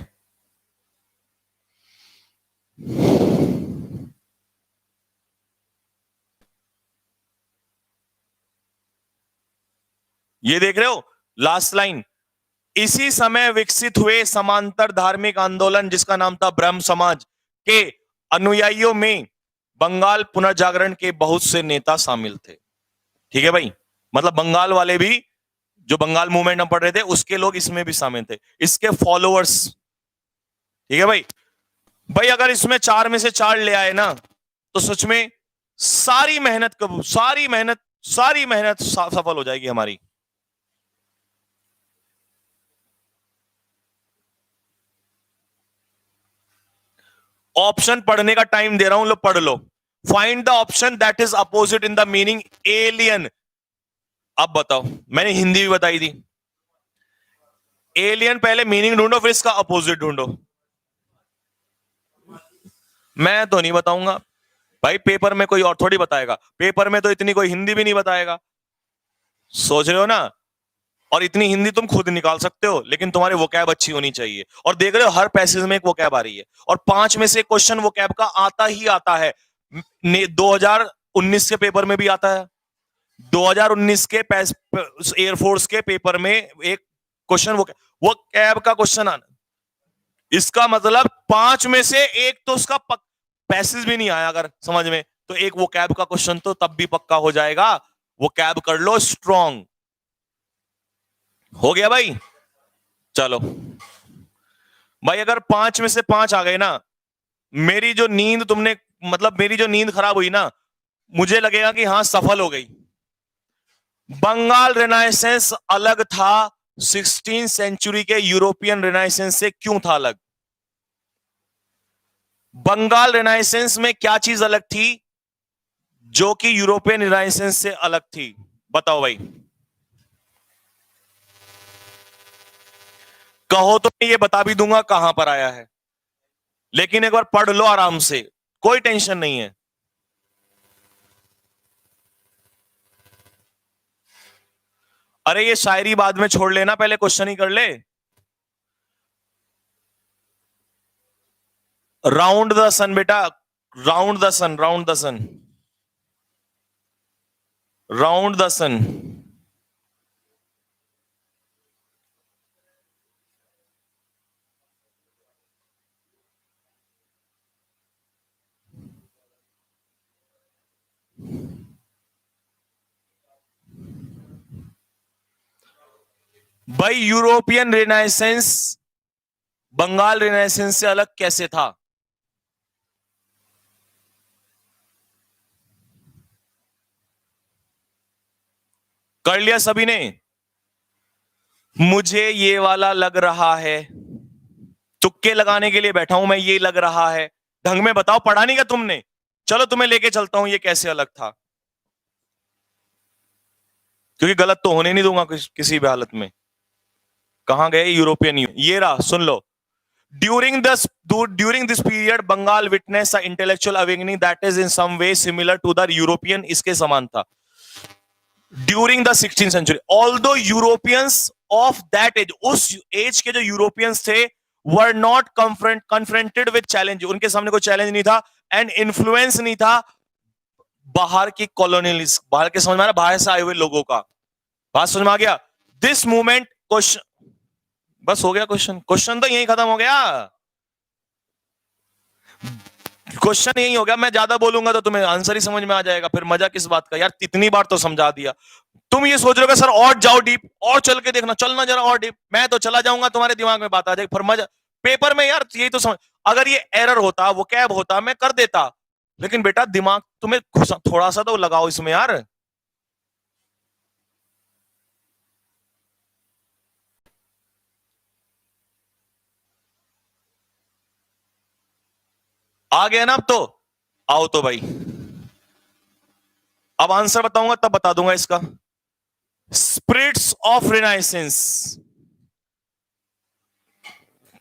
ये देख रहे हो लास्ट लाइन, इसी समय विकसित हुए समांतर धार्मिक आंदोलन जिसका नाम था ब्रह्म समाज के अनुयायियों में बंगाल पुनर्जागरण के बहुत से नेता शामिल थे। ठीक है भाई, मतलब बंगाल वाले भी, जो बंगाल मूवमेंट हम पढ़ रहे थे उसके लोग इसमें भी शामिल थे, इसके फॉलोअर्स। ठीक है भाई, भाई अगर इसमें 4 में से 4 ले आए ना तो सच में सारी मेहनत कब, सारी मेहनत सफल हो जाएगी हमारी। ऑप्शन पढ़ने का टाइम दे रहा हूं, लो पढ़ लो। Find the option that is opposite in the meaning alien. अब बताओ, मैंने हिंदी भी बताई थी। एलियन पहले मीनिंग ढूंढो, फिर इसका अपोजिट ढूंढो। मैं तो नहीं बताऊंगा भाई, पेपर में कोई और थोड़ी बताएगा, पेपर में तो इतनी कोई हिंदी भी नहीं बताएगा, सोच रहे हो ना। और इतनी हिंदी तुम खुद निकाल सकते हो, लेकिन तुम्हारी वोकैब अच्छी होनी चाहिए। और देख रहे हो हर पैसेज में एक वोकैब आ रही है, और 5 में से क्वेश्चन वोकैब का आता ही आता है। 2019 के पेपर में भी आता है, 2019 के एयरफोर्स के पेपर में एक क्वेश्चन वोकैब का क्वेश्चन आना। इसका मतलब 5 में से एक तो उसका पैसेज भी नहीं आया अगर समझ में, तो एक वोकैब का क्वेश्चन तो तब भी पक्का हो जाएगा। वोकैब कर लो स्ट्रॉन्ग। हो गया भाई, चलो भाई, अगर 5 में से 5 आ गए ना, मेरी जो नींद तुमने, मतलब मेरी जो नींद खराब हुई ना, मुझे लगेगा कि हाँ सफल हो गई। बंगाल रेनाइसेंस अलग था 16 सेंचुरी के यूरोपियन रेनाइसेंस से, क्यों था अलग? बंगाल रेनाइसेंस में क्या चीज अलग थी जो कि यूरोपियन रेनाइसेंस से अलग थी? बताओ भाई, कहो तो मैं ये बता भी दूंगा कहां पर आया है, लेकिन एक बार पढ़ लो आराम से, कोई टेंशन नहीं है। अरे ये शायरी बाद में छोड़ लेना, पहले क्वेश्चन ही कर ले। राउंड द सन बेटा, round the sun, round the sun, round the sun. भाई यूरोपियन रेनाइसेंस बंगाल रेनाइसेंस से अलग कैसे था? कर लिया सभी ने? मुझे ये वाला लग रहा है, तुक्के लगाने के लिए बैठा हूं मैं, ये लग रहा है। ढंग में बताओ, पढ़ा नहीं क्या तुमने? चलो तुम्हें लेके चलता हूं ये कैसे अलग था, क्योंकि गलत तो होने नहीं दूंगा किसी भी हालत में। कहां गए यूरोपियन? ये रहा, सुन लो। During this period Bengal witness a intellectual awakening that is in some way similar to the European, इसके समान था। During the 16th century, although Europeans of that age, उस एज के जो यूरोपियंस थे, were not confronted with challenge, उनके सामने कोई चैलेंज नहीं था, एंड इन्फ्लुएंस नहीं था बाहर की कॉलोनियलिस्ट, बाहर के, समझ में आ रहा, बाहर से आए हुए लोगों का। बात समझ में आ गया? दिस मूवमेंट, क्वेश्चन बस हो गया, क्वेश्चन क्वेश्चन तो यही खत्म हो गया, क्वेश्चन यही हो गया। मैं ज्यादा बोलूंगा तो तुम्हें आंसर ही समझ में आ जाएगा, फिर मजा किस बात का यार, इतनी बार तो समझा दिया। तुम ये सोच रहे हो सर और जाओ डीप, और चल के देखना, चलना जरा और डीप, मैं तो चला जाऊंगा, तुम्हारे दिमाग में बात आ जाएगी, फिर मजा पेपर में यार, यही तो समझ। अगर ये एरर होता, वो कैब होता, मैं कर देता, लेकिन बेटा दिमाग तुम्हें थोड़ा सा तो लगाओ इसमें यार। आ गया ना अब तो? आओ तो भाई, अब आंसर बताऊंगा तब बता दूंगा इसका। स्पिरिट्स ऑफ रिनाइसेंस,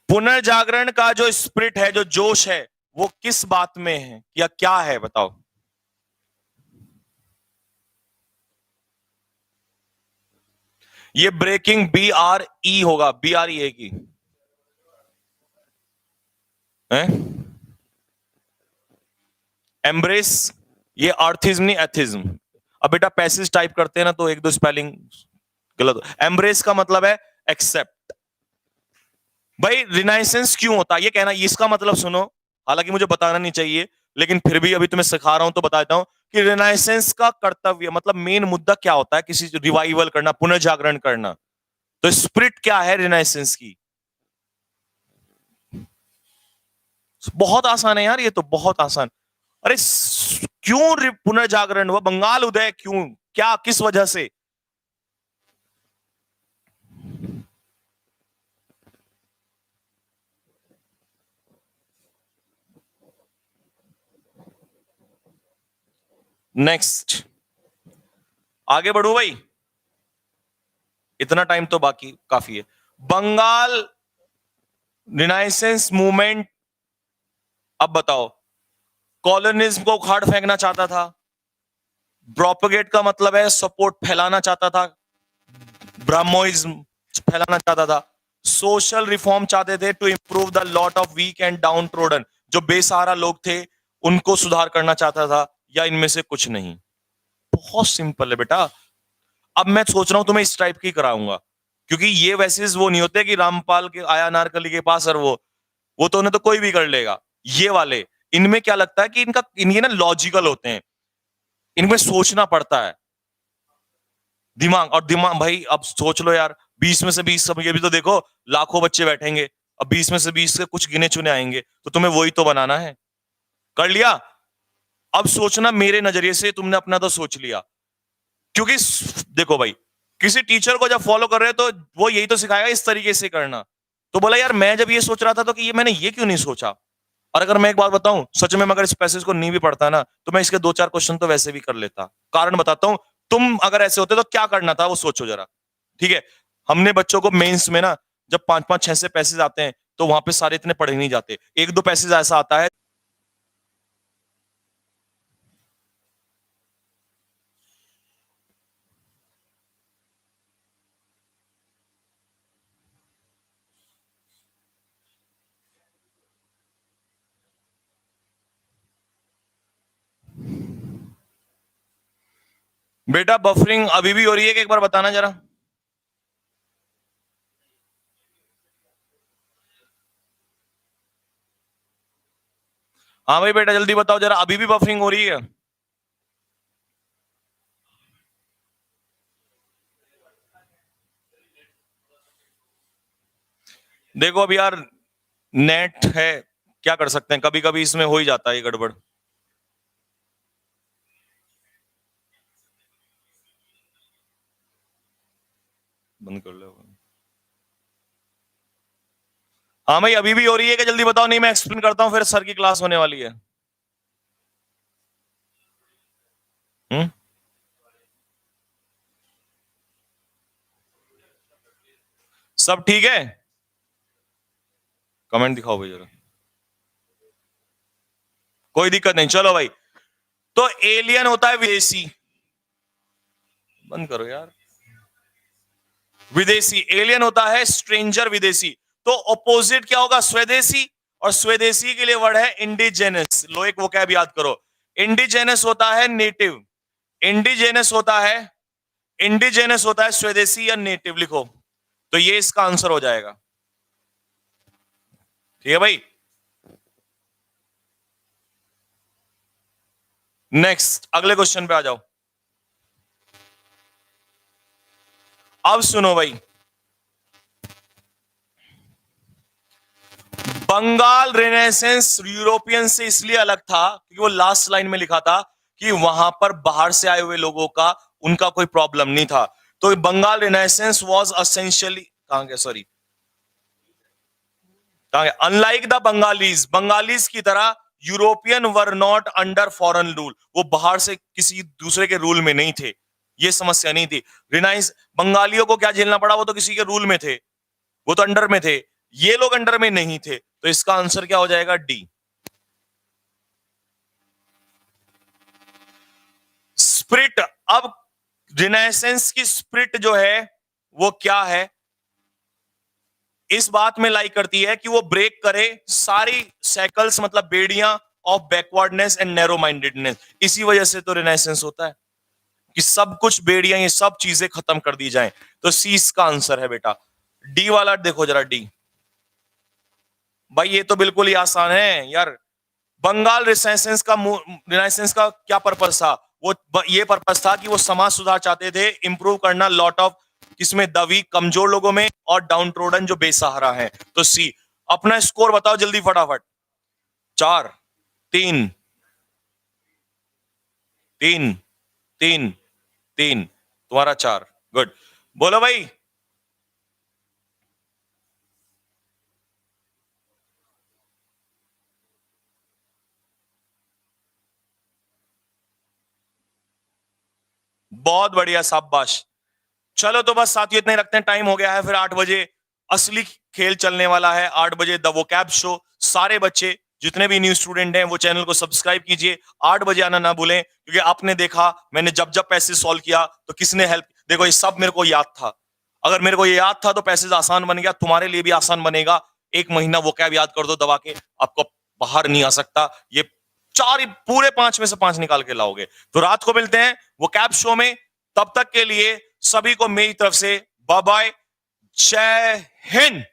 पुनर्जागरण का जो स्पिरिट है, जो जोश है, वो किस बात में है या क्या है बताओ? ये ब्रेकिंग BRE होगा, BRE की है। एम्ब्रेस, ये आर्थिज्म नहीं एथिज्म। अब बेटा पैसेज टाइप करते हैं ना तो एक दो स्पेलिंग गलत। एम्ब्रेस का मतलब है एक्सेप्ट। भाई रिनाइसेंस क्यों होता है ये कहना, इसका मतलब सुनो, हालांकि मुझे बताना नहीं चाहिए, लेकिन फिर भी अभी तुम्हें सिखा रहा हूं तो बता देता हूं कि रिनाइसेंस का कर्तव्य मतलब मेन मुद्दा क्या होता है, किसी रिवाइवल करना, पुनर्जागरण करना। तो स्पिरिट क्या है रिनाइसेंस की? बहुत आसान है यार, ये तो बहुत आसान। अरे क्यों पुनर्जागरण हुआ, बंगाल उदय क्यों, क्या किस वजह से? नेक्स्ट, आगे बढ़ू भाई, इतना टाइम तो बाकी काफी है। बंगाल रिनाइसेंस मूवमेंट, अब बताओ, कॉलोनिज्म को उखाड़ फेंकना चाहता था, प्रोपोगेट का मतलब है सपोर्ट, फैलाना चाहता था, ब्राह्मोइज्म फैलाना चाहता था, सोशल रिफॉर्म चाहते थे to improve the lot of weak and downtrodden, जो बेसहारा लोग थे उनको सुधार करना चाहता था, या इनमें से कुछ नहीं? बहुत सिंपल है बेटा। अब मैं सोच रहा हूं तुम्हें इस टाइप की कराऊंगा, क्योंकि ये वैसे वो नहीं होते कि रामपाल के आया नारकली के पास और वो तो उन्हें तो कोई भी कर लेगा। ये वाले, इनमें क्या लगता है कि इनका इनके ना लॉजिकल होते हैं, इनमें सोचना पड़ता है, दिमाग। और दिमाग भाई अब सोच लो यार, 20 में से 20, सब ये भी तो देखो, लाखों बच्चे बैठेंगे, अब 20 में से 20 के कुछ गिने चुने आएंगे, तो तुम्हें वही तो बनाना है। कर लिया? अब सोचना मेरे नजरिए से, तुमने अपना तो सोच लिया, क्योंकि देखो भाई, किसी टीचर को जब फॉलो कर रहे हो तो वो यही तो सिखाएगा इस तरीके से करना। तो बोला यार मैं जब ये सोच रहा था तो कि ये मैंने ये क्यों नहीं सोचा। और अगर मैं एक बात बताऊं, सच में मैं अगर इस पैसेज को नहीं भी पढ़ता ना तो मैं इसके 2-4 क्वेश्चन तो वैसे भी कर लेता। कारण बताता हूं, तुम अगर ऐसे होते तो क्या करना था वो सोचो जरा। ठीक है, हमने बच्चों को मेंस में ना, जब 5-5 6 से पैसेज आते हैं तो वहां पे सारे इतने पढ़े नहीं जाते, एक दो पैसेज ऐसा आता है। बेटा बफरिंग अभी भी हो रही है कि एक बार बताना जरा? हाँ भाई बेटा जल्दी बताओ जरा, अभी भी बफरिंग हो रही है? देखो अब यार, नेट है, क्या कर सकते हैं, कभी कभी इसमें हो ही जाता है ये गड़बड़। बंद कर लो। हाँ भाई अभी भी हो रही है कि जल्दी बताओ, नहीं मैं एक्सप्लेन करता हूँ फिर सर की क्लास होने वाली है। हम्म, सब ठीक है? कमेंट दिखाओ भाई जरा। कोई दिक्कत नहीं, चलो भाई। तो एलियन होता है विदेशी, बंद करो यार। विदेशी एलियन होता है, स्ट्रेंजर विदेशी। तो ऑपोजिट क्या होगा, स्वदेशी। और स्वदेशी के लिए वर्ड है इंडिजेनस। लो एक वोकैब याद करो, इंडिजेनस होता है नेटिव, इंडिजेनस होता है, इंडिजेनस होता है स्वदेशी या नेटिव, लिखो। तो ये इसका आंसर हो जाएगा। ठीक है भाई, नेक्स्ट अगले क्वेश्चन पे आ जाओ। अब सुनो भाई, बंगाल रेनेसेंस यूरोपियन से इसलिए अलग था क्योंकि वो लास्ट लाइन में लिखा था कि वहां पर बाहर से आए हुए लोगों का उनका कोई प्रॉब्लम नहीं था। तो बंगाल रेनेसेंस वाज असेंशियली कहां गया, सॉरी कहां गया, अनलाइक द बंगालीज, बंगालीज की तरह European were not under foreign rule, वो बाहर से किसी दूसरे के रूल में नहीं थे, ये समस्या नहीं थी। रिनाइस बंगालियों को क्या झेलना पड़ा, वो तो किसी के रूल में थे, वो तो अंडर में थे, ये लोग अंडर में नहीं थे। तो इसका आंसर क्या हो जाएगा, डी। स्पिरिट, अब रिनाइसेंस की स्पिरिट जो है वो क्या है, इस बात में लाई करती है कि वो ब्रेक करे सारी साइकिल्स, मतलब बेड़ियां of backwardness and narrow mindedness. इसी वजह से तो रिनाइसेंस होता है कि सब कुछ बेड़ियां, ये सब चीजें खत्म कर दी जाएं। तो सी इसका आंसर है बेटा। डी वाला देखो जरा, डी भाई ये तो बिल्कुल ही आसान है यार। बंगाल रिनाइसेंस का क्या पर्पस था, वो ये पर्पस था कि वो समाज सुधार चाहते थे, इंप्रूव करना लॉट ऑफ किसमें, दवी कमजोर लोगों में और डाउन ट्रोडन जो बेसहारा हैं। तो सी। अपना स्कोर बताओ जल्दी फटाफट। 4 3 3 3 3, तुम्हारा 4, गुड। बोलो भाई। बहुत बढ़िया, शाबाश। चलो तो बस साथियों इतने रखते हैं, टाइम हो गया है, फिर 8 बजे असली खेल चलने वाला है। 8 बजे द वोकैब शो। सारे बच्चे जितने भी न्यू स्टूडेंट हैं वो चैनल को सब्सक्राइब कीजिए। 8 बजे आना ना भूलें, क्योंकि आपने देखा मैंने जब जब पैसे सॉल्व किया तो किसने हेल्प, देखो ये सब मेरे को याद था। अगर मेरे को ये याद था तो पैसे आसान बन गया, तुम्हारे लिए भी आसान बनेगा। 1 महीना वोकैब याद कर दो दबा के, आपको बाहर नहीं आ सकता। ये चार पूरे 5 में से 5 निकाल के लाओगे। तो रात को मिलते हैं वोकैब शो में। तब तक के लिए सभी को मेरी तरफ से बाय बाय, जय हिंद।